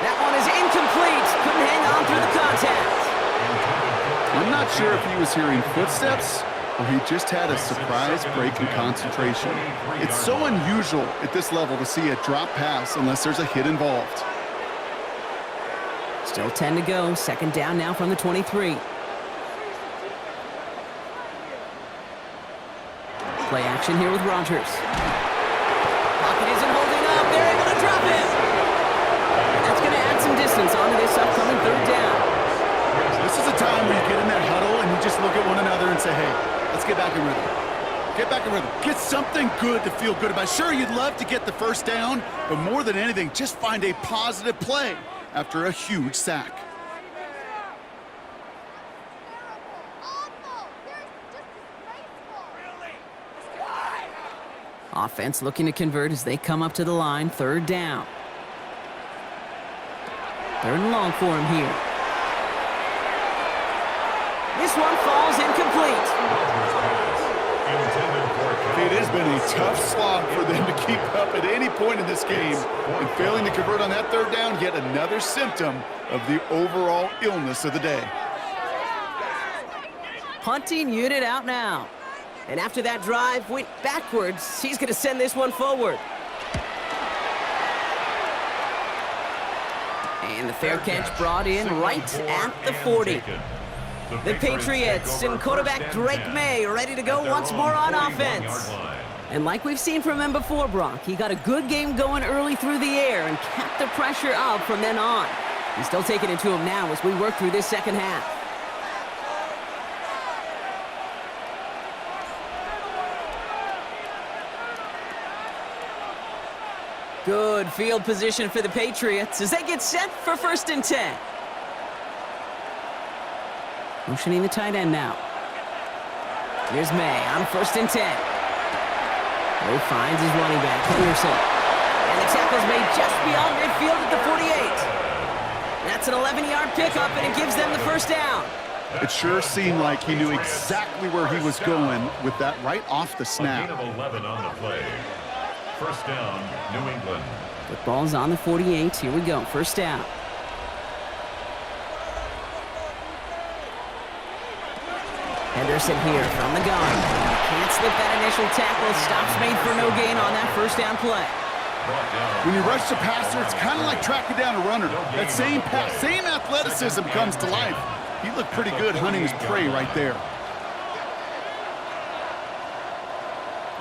That one is incomplete. Couldn't hang on through the contact. I'm not sure if he was hearing footsteps or he just had a surprise break in concentration. It's so unusual at this level to see a drop pass unless there's a hit involved. Still 10 to go. 2nd down now from the 23. Play action here with Rodgers. Pocket isn't holding up. They're able to drop it. And that's going to add some distance onto this upcoming 3rd down. This is a time where you get in that huddle and you just look at one another and say, hey, let's get back in rhythm. Get back in rhythm. Get something good to feel good about. Sure, you'd love to get the 1st down, but more than anything, just find a positive play after a huge sack. Offense looking to convert as they come up to the line. 3rd down. 3rd and long for him here. This one falls incomplete. It has been a tough slog for them to keep up at any point in this game. And failing to convert on that 3rd down, yet another symptom of the overall illness of the day. Punting unit out now. And after that drive went backwards, he's going to send this one forward. And the fair catch brought in right at the 40. The Patriots and quarterback Drake May ready to go once more on offense. And like we've seen from him before, Brock, he got a good game going early through the air and kept the pressure up from then on. He's still taking it to him now as we work through this second half. Good field position for the Patriots as they get set for 1st and 10. Motioning the tight end now. Here's May on 1st and 10. May finds his running back, Henderson. And the tackle's made just beyond midfield at the 48. That's an 11-yard pickup, and it gives them the 1st down. It sure seemed like he knew exactly where he was going with that right off the snap. A gain of 11 on the play. 1st down, New England. Football's on the 48. Here we go. 1st down. Henderson here from the gun. Can't slip that initial tackle. Stops made for no gain on that 1st down play. When you rush the passer, it's kind of like tracking down a runner. That same pass, same athleticism comes to life. He looked pretty good hunting his prey right there.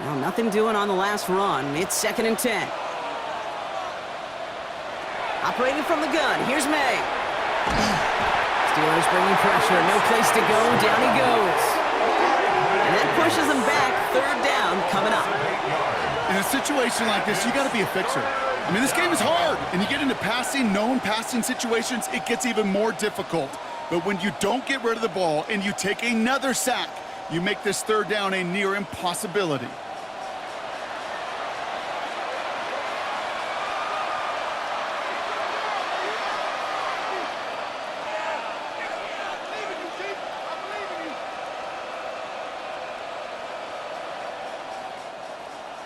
Well, nothing doing on the last run. It's 2nd and 10. Operating from the gun. Here's May. Steelers bringing pressure. No place to go. Down he goes. And that pushes them back. 3rd down coming up. In a situation like this, you got to be a fixer. I mean, this game is hard, and you get into known passing situations, it gets even more difficult. But when you don't get rid of the ball and you take another sack, you make this 3rd down a near impossibility.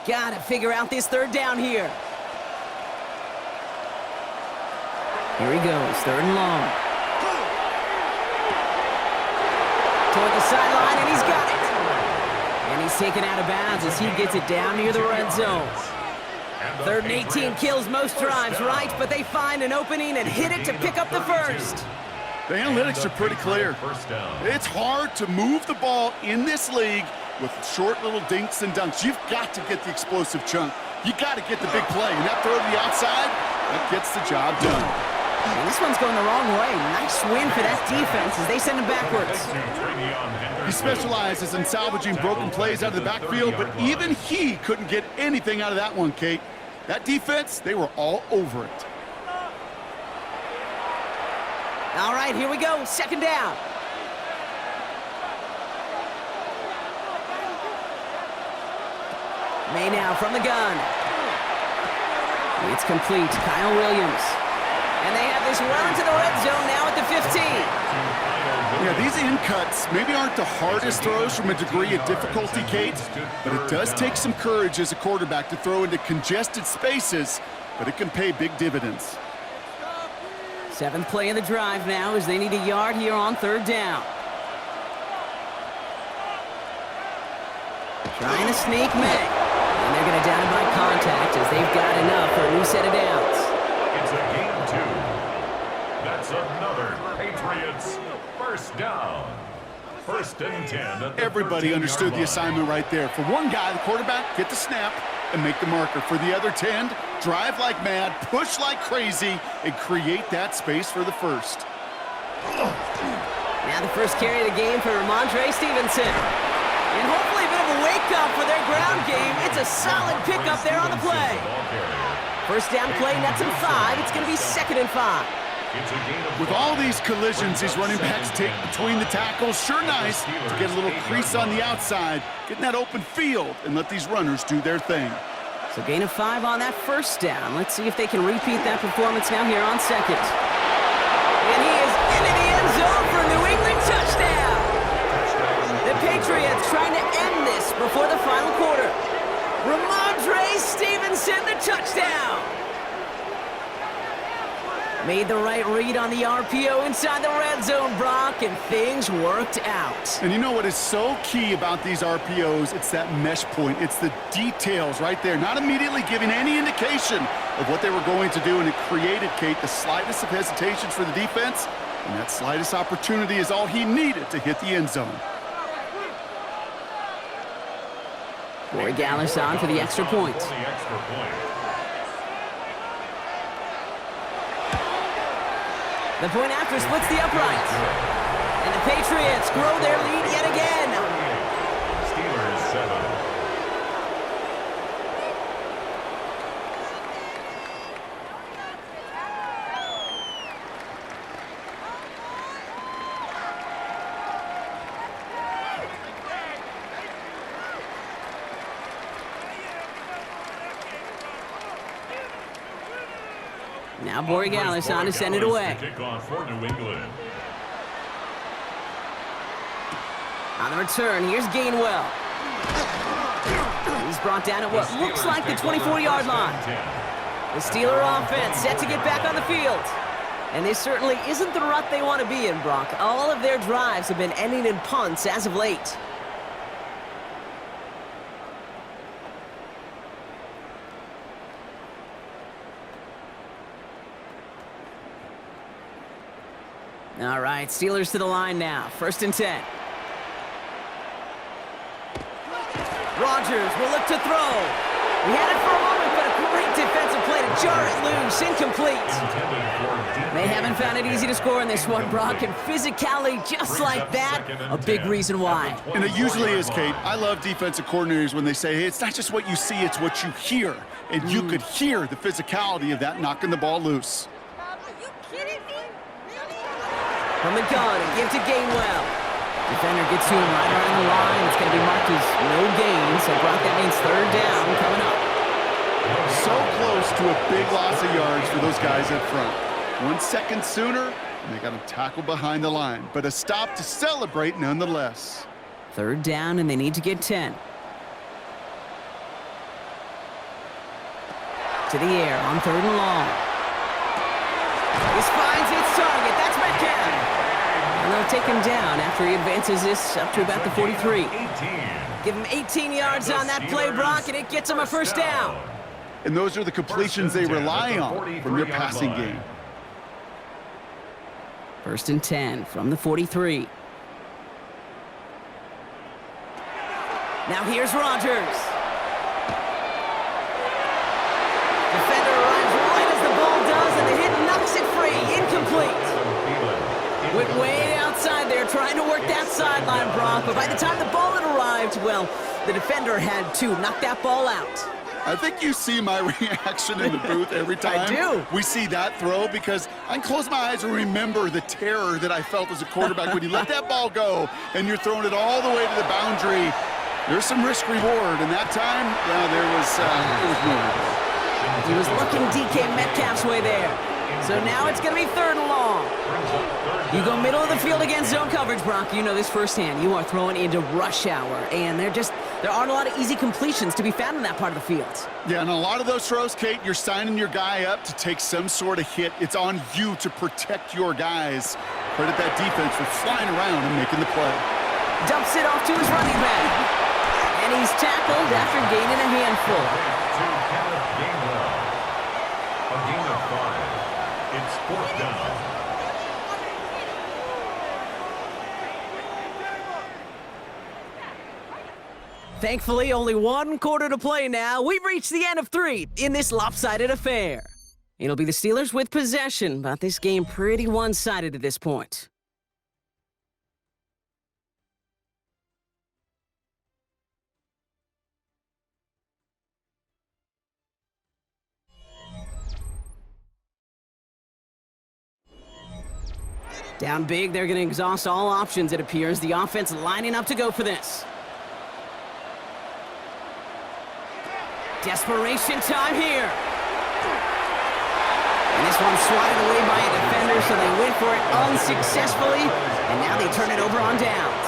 Gotta figure out this 3rd down here. Here he goes, 3rd and long. Toward the sideline, and he's got it. And he's taken out of bounds as he gets it down near the red zone. 3rd and 18 kills most drives, right? But they find an opening and hit it to pick up the 1st. The analytics are pretty clear. It's hard to move the ball in this league with short little dinks and dunks. You've got to get the explosive chunk. You got to get the big play. And that throw to the outside, that gets the job done. And this one's going the wrong way. Nice win for that defense as they send him backwards. He specializes in salvaging broken plays out of the backfield, but even he couldn't get anything out of that one, Kate. That defense, they were all over it. All right, here we go. 2nd down. May now from the gun. It's complete. Kyle Williams. And they have this run into the red zone now at the 15. Yeah, these in cuts maybe aren't the hardest throws from a degree of difficulty, Kate, but it does take some courage as a quarterback to throw into congested spaces, but it can pay big dividends. 7th play of the drive now as they need a yard here on 3rd down. Trying to sneak May. And they're going to down him by contact as they've got enough for a new set of downs. It's a gain of 2. That's another Patriots 1st down. 1st and 10. Everybody understood the assignment right there. For one guy, the quarterback, get the snap and make the marker. For the other 10, drive like mad, push like crazy, and create that space for the 1st. Now the 1st carry of the game for Ramondre Stevenson. And hopefully a bit of a wake-up for their ground game. It's a solid pickup there on the play. 1st down play, nets him 5. It's going to be 2nd and 5. With all these collisions these running backs take between the tackles, sure nice to get a little crease on the outside, get in that open field, and let these runners do their thing. So gain of 5 on that 1st down. Let's see if they can repeat that performance now here on 2nd. And he is into the end zone for a New England touchdown. The Patriots trying to end this before the final quarter. Ramondre Stevenson, the touchdown. Made the right read on the RPO inside the red zone, Brock, and things worked out. And you know what is so key about these RPOs? It's that mesh point. It's the details right there. Not immediately giving any indication of what they were going to do, and it created, Kate, the slightest of hesitations for the defense, And that slightest opportunity is all he needed to hit the end zone. Corey Gallis on for the extra point. The point after splits the uprights. And the Patriots grow their lead yet again. Steelers 7. Now Borregales on to send it away. On the return, here's Gainwell. He's brought down at what looks like the 24-yard line. The Steeler offense set to get back on the field. And this certainly isn't the rut they want to be in, Brock. All of their drives have been ending in punts as of late. All right, Steelers to the line now. 1st and 10. Rodgers will look to throw. He had it for a moment, but a great defensive play to jar it loose. Incomplete. They haven't found it easy to score in this one, Brock, and physicality just like that, a big reason why. And it usually is, Kate. I love defensive coordinators when they say, hey, it's not just what you see, it's what you hear. And you could hear the physicality of that knocking the ball loose. From the gun, and give to Gainwell. Defender gets to him right around the line. It's going to be marked as no gain, so Brock, that means 3rd down coming up. So close to a big loss of yards for those guys up front. 1 second sooner, and they got him tackled behind the line. But a stop to celebrate nonetheless. 3rd down, and they need to get 10. To the air on 3rd and long. This finds its target. That's Metcalf. And they'll take him down after he advances this up to about the 43. Give him 18 yards on that play, Brock, and it gets him a 1st down. And those are the completions they rely on from their passing game. 1st and 10 from the 43. Now here's Rodgers. Defender arrives right as the ball does, and the hit knocks it free. Incomplete. Went way outside there, trying to work that sideline, Brock. But by the time the ball had arrived, well, the defender had to knock that ball out. I think you see my reaction in the booth every time I do. we see that throw, because I can close my eyes and remember the terror that I felt as a quarterback when you let that ball go and you're throwing it all the way to the boundary. There's some risk reward, and that time, yeah, there was no risk. He was looking DK Metcalf's way there. So now it's going to be 3rd and long. You go middle of the field against zone coverage, Brock. You know this firsthand. You are throwing into rush hour, and there aren't a lot of easy completions to be found in that part of the field. Yeah, and a lot of those throws, Kate, you're signing your guy up to take some sort of hit. It's on you to protect your guys. Credit that defense for flying around and making the play. Dumps it off to his running back. And he's tackled after gaining a handful. A gain of 5. It's 4th down. Thankfully, only 1 quarter to play now. We've reached the end of 3 in this lopsided affair. It'll be the Steelers with possession, but this game pretty one-sided at this point. Down big, they're going to exhaust all options, it appears. The offense lining up to go for this. Desperation time here. And this one's swatted away by a defender, so they went for it unsuccessfully, and now they turn it over on downs.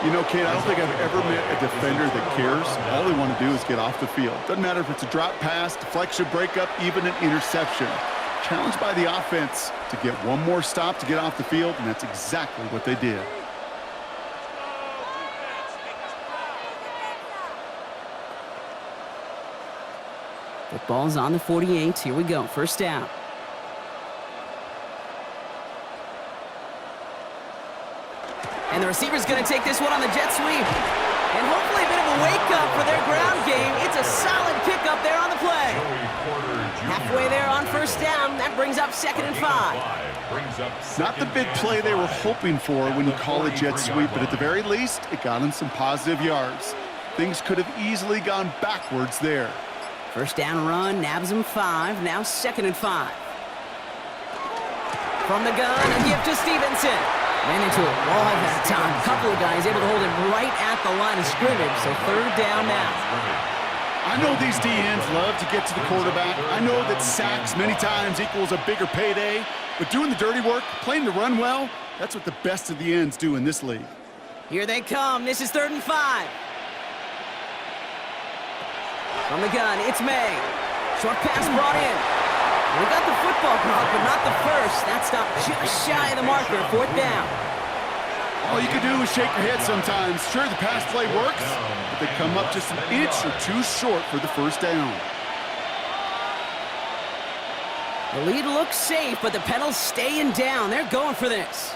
You know, Kate, I don't think I've ever met a defender that cares. All they want to do is get off the field. Doesn't matter if it's a drop pass, deflection, breakup, even an interception. Challenged by the offense to get one more stop to get off the field, and that's exactly what they did. The ball's on the 48. Here we go. 1st down. And the receiver's going to take this one on the jet sweep. And hopefully a bit of a wake-up for their ground game. It's a solid pickup there on the play. Halfway there on first down. That brings up 2nd and 5. Not the big play they were hoping for when you call a jet sweep, but at the very least, it got them some positive yards. Things could have easily gone backwards there. First down run, nabs him 5. Now 2nd and 5. From the gun, a gift to Stevenson. Ran into a wall that time. A couple of guys able to hold him right at the line of scrimmage, so 3rd down now. I know these DNs love to get to the quarterback. I know that sacks many times equals a bigger payday, but doing the dirty work, playing the run well, that's what the best of the ends do in this league. Here they come. This is 3rd and 5. From the gun, it's May. Short pass brought in. We got the football clock, but not the first. That stopped just shy of the marker, 4th down. All you can do is shake your head sometimes. Sure, the pass play works, but they come up just an inch or two short for the first down. The lead looks safe, but the pedals staying down. They're going for this.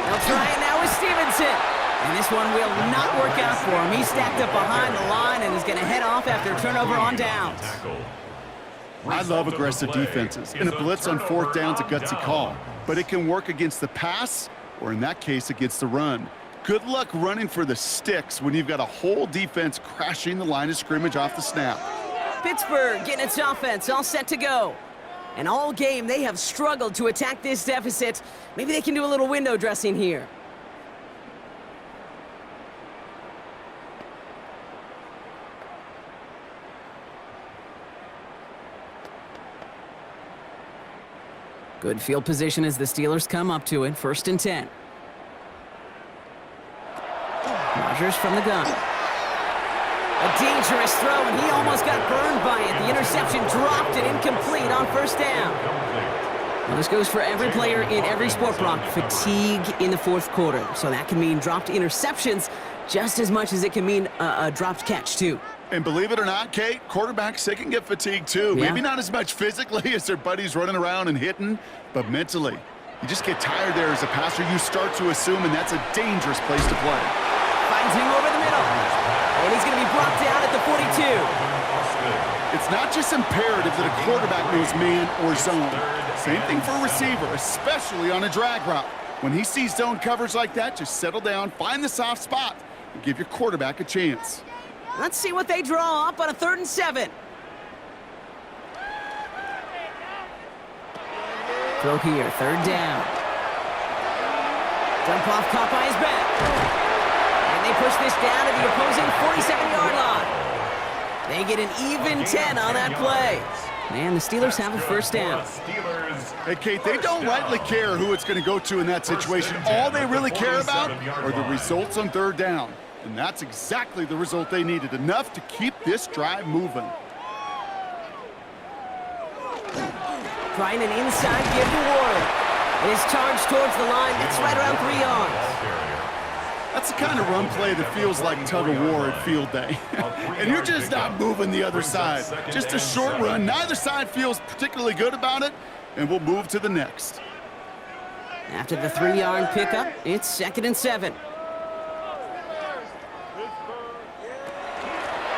They'll try it now with Stevenson. And this one will not work out for him. He's stacked up behind the line and is going to head off after a turnover on downs. I love aggressive defenses, and a blitz on 4th down's a gutsy call. But it can work against the pass, or in that case, against the run. Good luck running for the sticks when you've got a whole defense crashing the line of scrimmage off the snap. Pittsburgh getting its offense all set to go. And all game, they have struggled to attack this deficit. Maybe they can do a little window dressing here. Good field position as the Steelers come up to it. 1st and 10. Rodgers from the gun. A dangerous throw, and he almost got burned by it. The interception dropped it incomplete on 1st down. Well, this goes for every player in every sport, Brock. Fatigue in the 4th quarter. So that can mean dropped interceptions just as much as it can mean a dropped catch, too. And believe it or not, Kate, quarterbacks, they can get fatigued too. Yeah. Maybe not as much physically as their buddies running around and hitting, but mentally. You just get tired there as a passer. You start to assume, and that's a dangerous place to play. Finds him over the middle. And he's going to be brought down at the 42. It's not just imperative that a quarterback knows man or zone. Same thing for a receiver, especially on a drag route. When he sees zone coverage like that, just settle down, find the soft spot, and give your quarterback a chance. Let's see what they draw up on a 3rd and 7. Throw here, 3rd down. Dump off caught by his back. And they push this down to the opposing 47-yard line. They get an even 10 on that play. Man, the Steelers have a 1st down. Hey, Kate, they don't rightly care who it's going to go to in that situation. All they really care about are the results on 3rd down. And that's exactly the result they needed, enough to keep this drive moving. Trying an inside give to Warren. And his charge towards the line, that's right around 3 yards. That's the kind of run play that feels like tug-of-war at field day. And you're just not moving the other side. Just a short run. Neither side feels particularly good about it, and we'll move to the next. After the 3-yard pickup, it's 2nd and 7.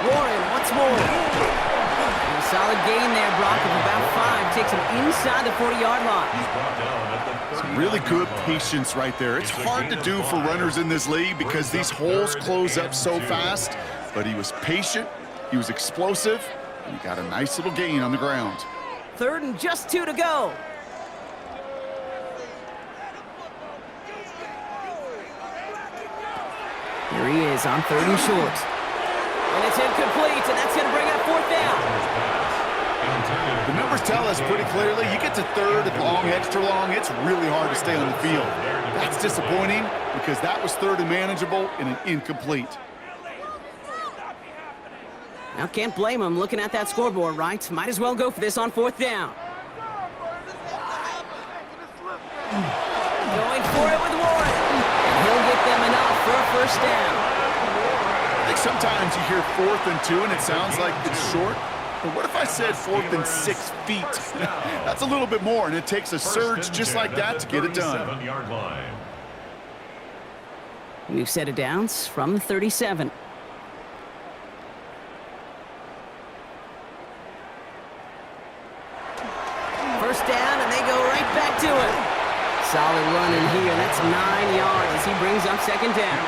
Warren once more. And a solid gain there, Brock, of about 5. Takes him inside the 40-yard line. Some really good patience right there. It's hard to do for runners in this league because these holes close up so fast. But he was patient, he was explosive, and he got a nice little gain on the ground. 3rd and just 2 to go. Here he is on 3rd and short. And it's incomplete, and that's going to bring up 4th down. The numbers tell us pretty clearly, you get to 3rd and long, extra long, it's really hard to stay on the field. That's disappointing because that was 3rd and manageable and an incomplete. Now, can't blame him looking at that scoreboard, right? Might as well go for this on 4th down. Going for it with Warren. And he'll get them enough for a 1st down. I think sometimes you hear 4th and 2 and it sounds like it's short. But what if I said 4th and 6 feet? That's a little bit more, and it takes a surge just like that to get it done. New set of downs from the 37. First down, and they go right back to it. Solid run in here. That's 9 yards as he brings up second down.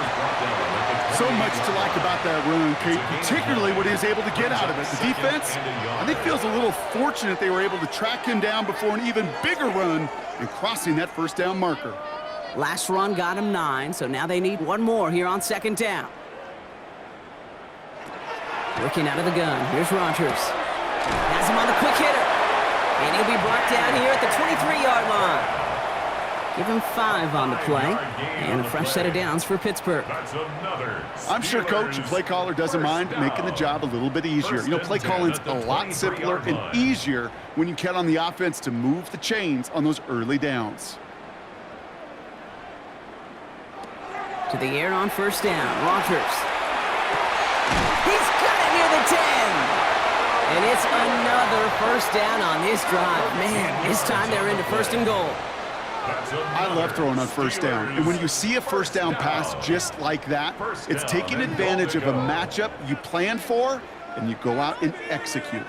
So much to like about that run, Kate, particularly what he was able to get out of it. The defense, I think, feels a little fortunate they were able to track him down before an even bigger run and crossing that first down marker. Last run got him 9, so now they need one more here on second down. Working out of the gun. Here's Rodgers. Has him on the quick hitter. And he'll be brought down here at the 23-yard line. Give him 5 on the play, and a fresh set of downs for Pittsburgh. I'm sure coach and play caller doesn't mind making the job a little bit easier. You know, play calling's a lot simpler and easier when you count on the offense to move the chains on those early downs. To the air on first down, Rodgers. He's got it near the 10. And it's another first down on this drive. Man, this time they're into first and goal. I love throwing on first down. And when you see a first down pass just like that, it's taking advantage of a matchup you planned for, and you go out and execute.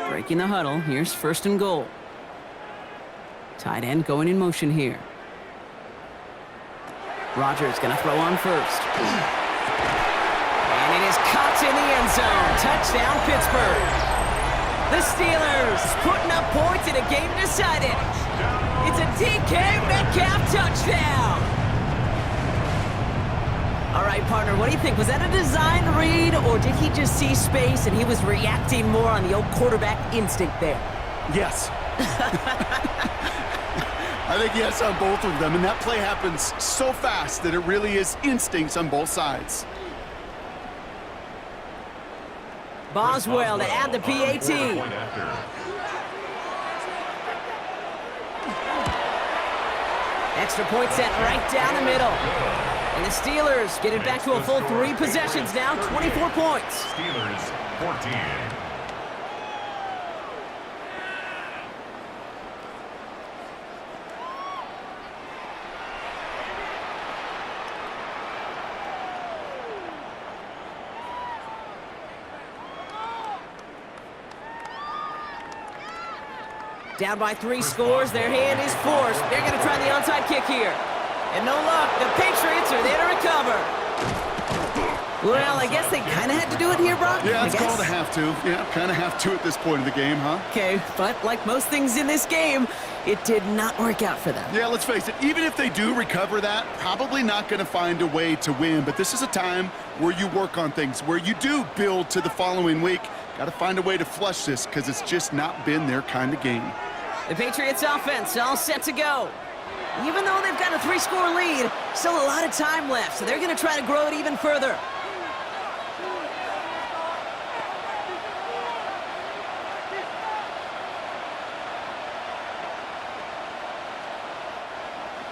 Breaking the huddle, here's first and goal. Tight end going in motion here. Rodgers gonna throw on first. And it is caught in the end zone. Touchdown, Pittsburgh. The Steelers putting up points in a game decided. It's a DK Metcalf touchdown. All right, partner, what do you think? Was that a design read, or did he just see space and he was reacting more on the old quarterback instinct there? Yes. I think yes on both of them, and that play happens so fast that it really is instincts on both sides. Boswell to add the PAT. Extra point set right down the middle. And the Steelers get it back to a full 3 possessions now, 24 points. Steelers 14. Down by 3 scores, their hand is forced. They're going to try the onside kick here. And no luck, the Patriots are there to recover. Well, I guess they kind of had to do it here, Brock. Yeah, it's called a have to. Yeah, kind of have to at this point in the game, huh? Okay, but like most things in this game, it did not work out for them. Yeah, let's face it, even if they do recover that, probably not going to find a way to win. But this is a time where you work on things, where you do build to the following week. Got to find a way to flush this because it's just not been their kind of game. The Patriots offense all set to go. Even though they've got a 3-score lead, still a lot of time left, so they're going to try to grow it even further.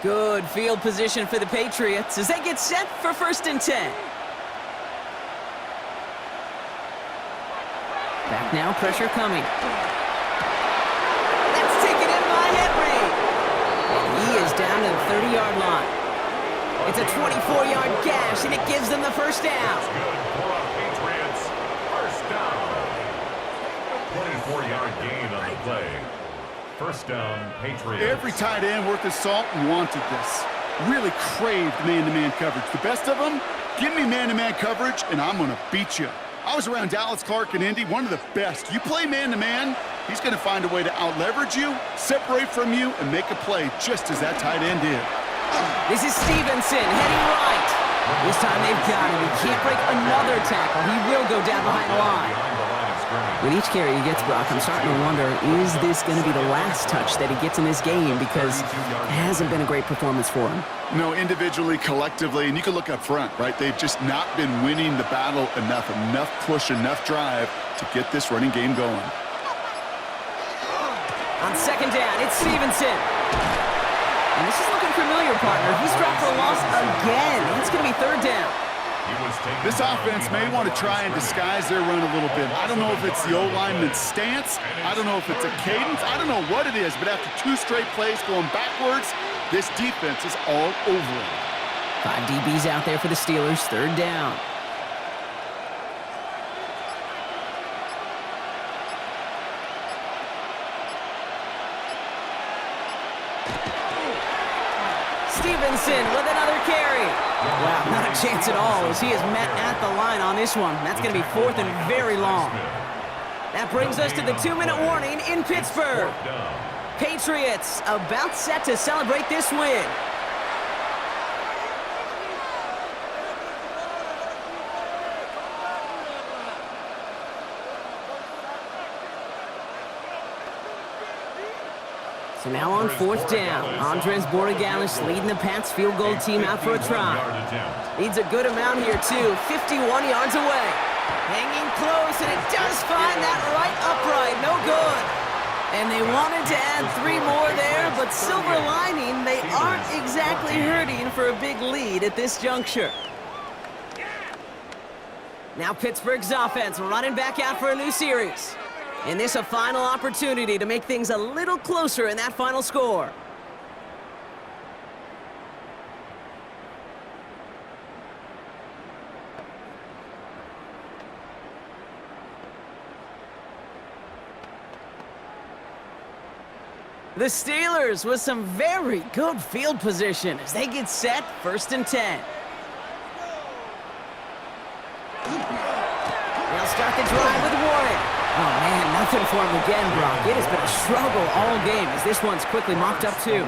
Good field position for the Patriots as they get set for first and 10. Back now, pressure coming. That's taken in by Henry. And he is down to the 30-yard line. It's a 24-yard gash, and it gives them the first down. Patriots, first down. 24-yard gain on the play. First down, Patriots. Every tight end worth his salt wanted this. Really craved man-to-man coverage. The best of them, give me man-to-man coverage, and I'm going to beat you. I was around Dallas Clark and Indy, one of the best. You play man-to-man, he's going to find a way to out-leverage you, separate from you, and make a play just as that tight end did. This is Stevenson heading right. This time they've got him. He can't break another tackle. He will go down behind the line. With each carry he gets, Brock, I'm starting to wonder, is this going to be the last touch that he gets in this game? Because it hasn't been a great performance for him. No, individually, collectively, and you can look up front, right? They've just not been winning the battle enough push, enough drive to get this running game going. On second down, it's Stevenson. And this is looking familiar, partner. He's dropped for a loss again. It's going to be third down. This offense may want to try and disguise their run a little bit. I don't know if it's the O-lineman's stance. I don't know if it's a cadence. I don't know what it is, but after 2 straight plays going backwards, this defense is all over it. 5 DBs out there for the Steelers, 3rd down. Stevenson with another carry. Wow, not a chance at all as he is met at the line on this one. That's going to be 4th and very long. That brings us to the 2-minute warning in Pittsburgh. Patriots about set to celebrate this win. So now on 4th down, Andres Borregalis leading the Pats field goal team out for a try. Needs a good amount here too, 51 yards away. Hanging close, and it does find that right upright, no good. And they wanted to add 3 more there, but silver lining, they aren't exactly hurting for a big lead at this juncture. Now Pittsburgh's offense running back out for a new series. And this a final opportunity to make things a little closer in that final score. The Steelers with some very good field position as they get set, 1st and 10. They'll start the drive with Warren. Oh, man, nothing for him again, Brock. It has been a struggle all game as this one's quickly mopped up, too.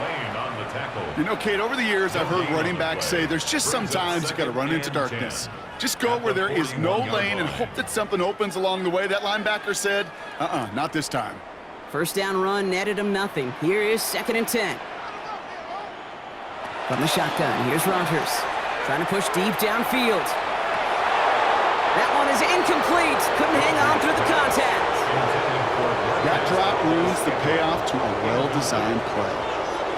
You know, Kate, over the years, I've heard running backs say there's just sometimes you got to run into darkness. Just go where there is no lane and hope that something opens along the way. That linebacker said, not this time. 1st down run netted him nothing. Here is 2nd and 10. From the shotgun, here's Rodgers. Trying to push deep downfield. That one is incomplete. Couldn't hang on through the contact. That drop ruins the payoff to a well-designed play.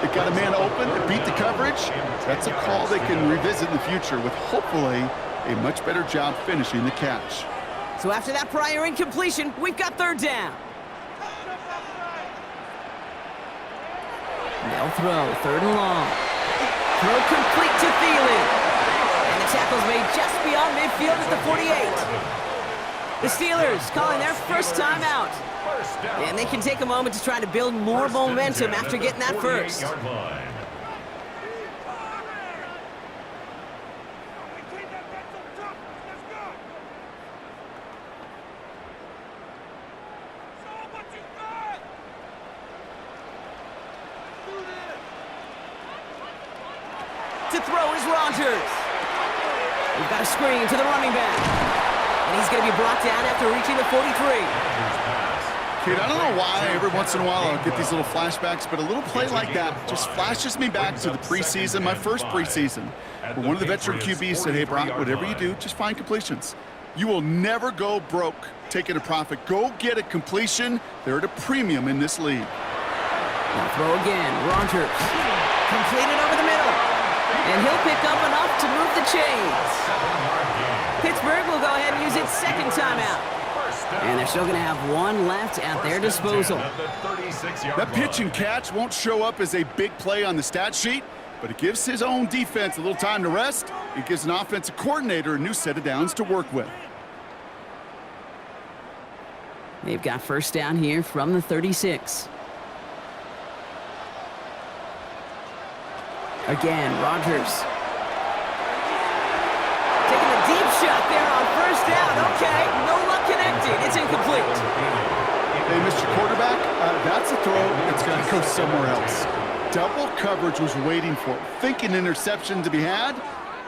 It got a man open, it beat the coverage. That's a call they can revisit in the future with hopefully a much better job finishing the catch. So after that prior incompletion, we've got 3rd down. They'll throw, 3rd and long. Throw complete to Thielen. And the tackle's made just beyond midfield at the 48. The Steelers calling their first timeout. And they can take a moment to try to build more momentum after getting that first. To throw is Rodgers. We've got a screen to the running back. And he's going to be brought down after reaching the 43. Kid, I don't know why every once in a while I'll get these little flashbacks, but a little play like that just flashes me back to the preseason, my first preseason, where one of the veteran QBs said, hey, Brock, whatever you do, just find completions. You will never go broke taking a profit. Go get a completion. They're at a premium in this league. Now throw again. Rodgers. Completed over the middle. And he'll pick up enough to move the chains. Pittsburgh will go ahead and use its 2nd timeout. And they're still going to have 1 left at their disposal. That pitch and catch won't show up as a big play on the stat sheet, but it gives his own defense a little time to rest. It gives an offensive coordinator a new set of downs to work with. They've got 1st down here from the 36. Again, Rodgers. Taking a deep shot there on 1st down. Okay, no luck connecting. It's incomplete. Hey, Mr. Quarterback, that's a throw that's got to go somewhere else. Double coverage was waiting for it. Thinking interception to be had,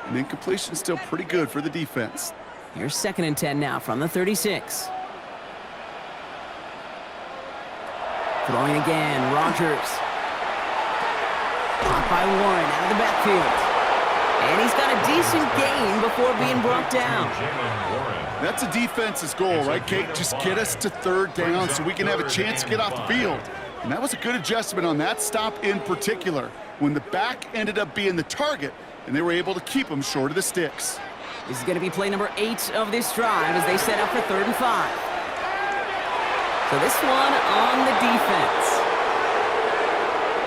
and incompletion still pretty good for the defense. Here's 2nd and 10 now from the 36. Throwing again, Rodgers. Caught by Warren out of the backfield. And he's got a decent gain before being brought down. That's a defense's goal, right, Kate? Just get us to 3rd down so we can have a chance to get off the field. And that was a good adjustment on that stop in particular, when the back ended up being the target, and they were able to keep him short of the sticks. This is going to be play number 8 of this drive as they set up for 3rd and 5. So this one on the defense.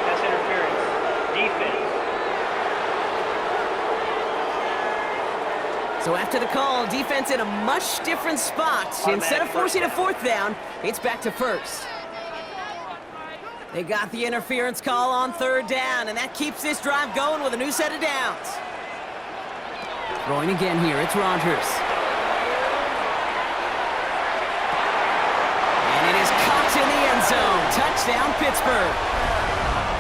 That's interference. Defense. So after the call, defense in a much different spot. Instead of forcing a 4th down, it's back to 1st. They got the interference call on 3rd down, and that keeps this drive going with a new set of downs. Throwing again here, it's Rodgers. And it is caught in the end zone. Touchdown, Pittsburgh.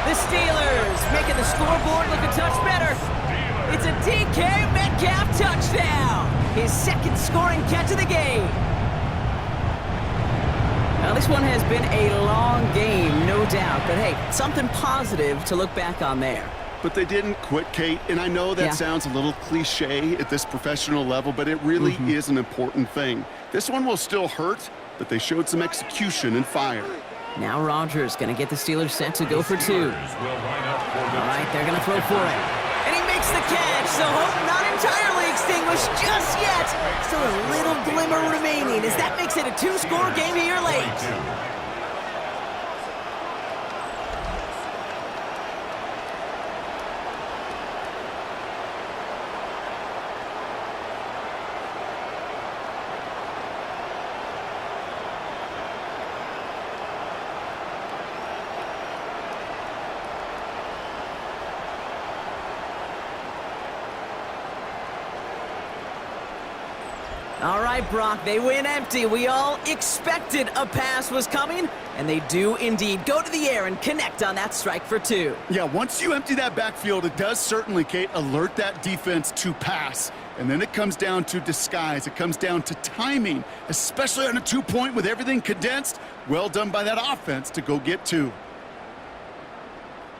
The Steelers making the scoreboard look a touch better. It's a DK Metcalf touchdown. His 2nd scoring catch of the game. Now, this one has been a long game, no doubt. But, hey, something positive to look back on there. But they didn't quit, Kate, and I know that sounds a little cliche at this professional level, but it really is an important thing. This one will still hurt, but they showed some execution and fire. Now Rodgers going to get the Steelers set to go for 2. All right, they're going to throw for it. And he makes the catch, so hope not entirely extinguished just yet. Still a little glimmer remaining as that makes it a 2-score game here late. All right, Brock, they win empty. We all expected a pass was coming, and they do indeed go to the air and connect on that strike for 2. Yeah, once you empty that backfield, it does certainly, Kate, alert that defense to pass. And then it comes down to disguise. It comes down to timing, especially on a 2-point with everything condensed. Well done by that offense to go get 2.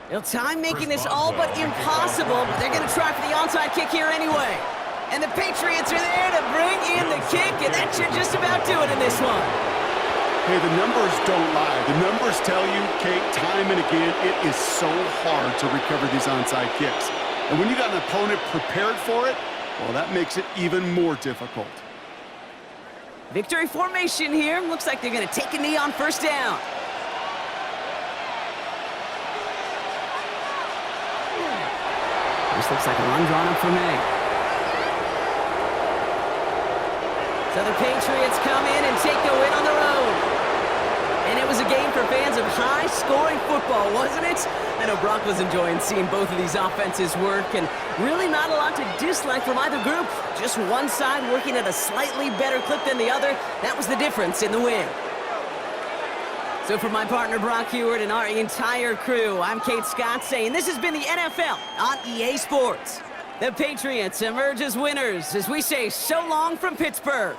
Well, time making this all but impossible, but they're going to try for the onside kick here anyway. And the Patriots are there to bring in the kick, and that should just about do it in this one. Hey, the numbers don't lie. The numbers tell you, Kate, time and again, it is so hard to recover these onside kicks. And when you got an opponent prepared for it, well, that makes it even more difficult. Victory formation here. Looks like they're going to take a knee on 1st down. This looks like a run drawn up for me. So the Patriots come in and take the win on the road. And it was a game for fans of high-scoring football, wasn't it? I know Brock was enjoying seeing both of these offenses work, and really not a lot to dislike from either group. Just one side working at a slightly better clip than the other. That was the difference in the win. So for my partner Brock Heward and our entire crew, I'm Kate Scott saying this has been the NFL on EA Sports. The Patriots emerge as winners as we say so long from Pittsburgh.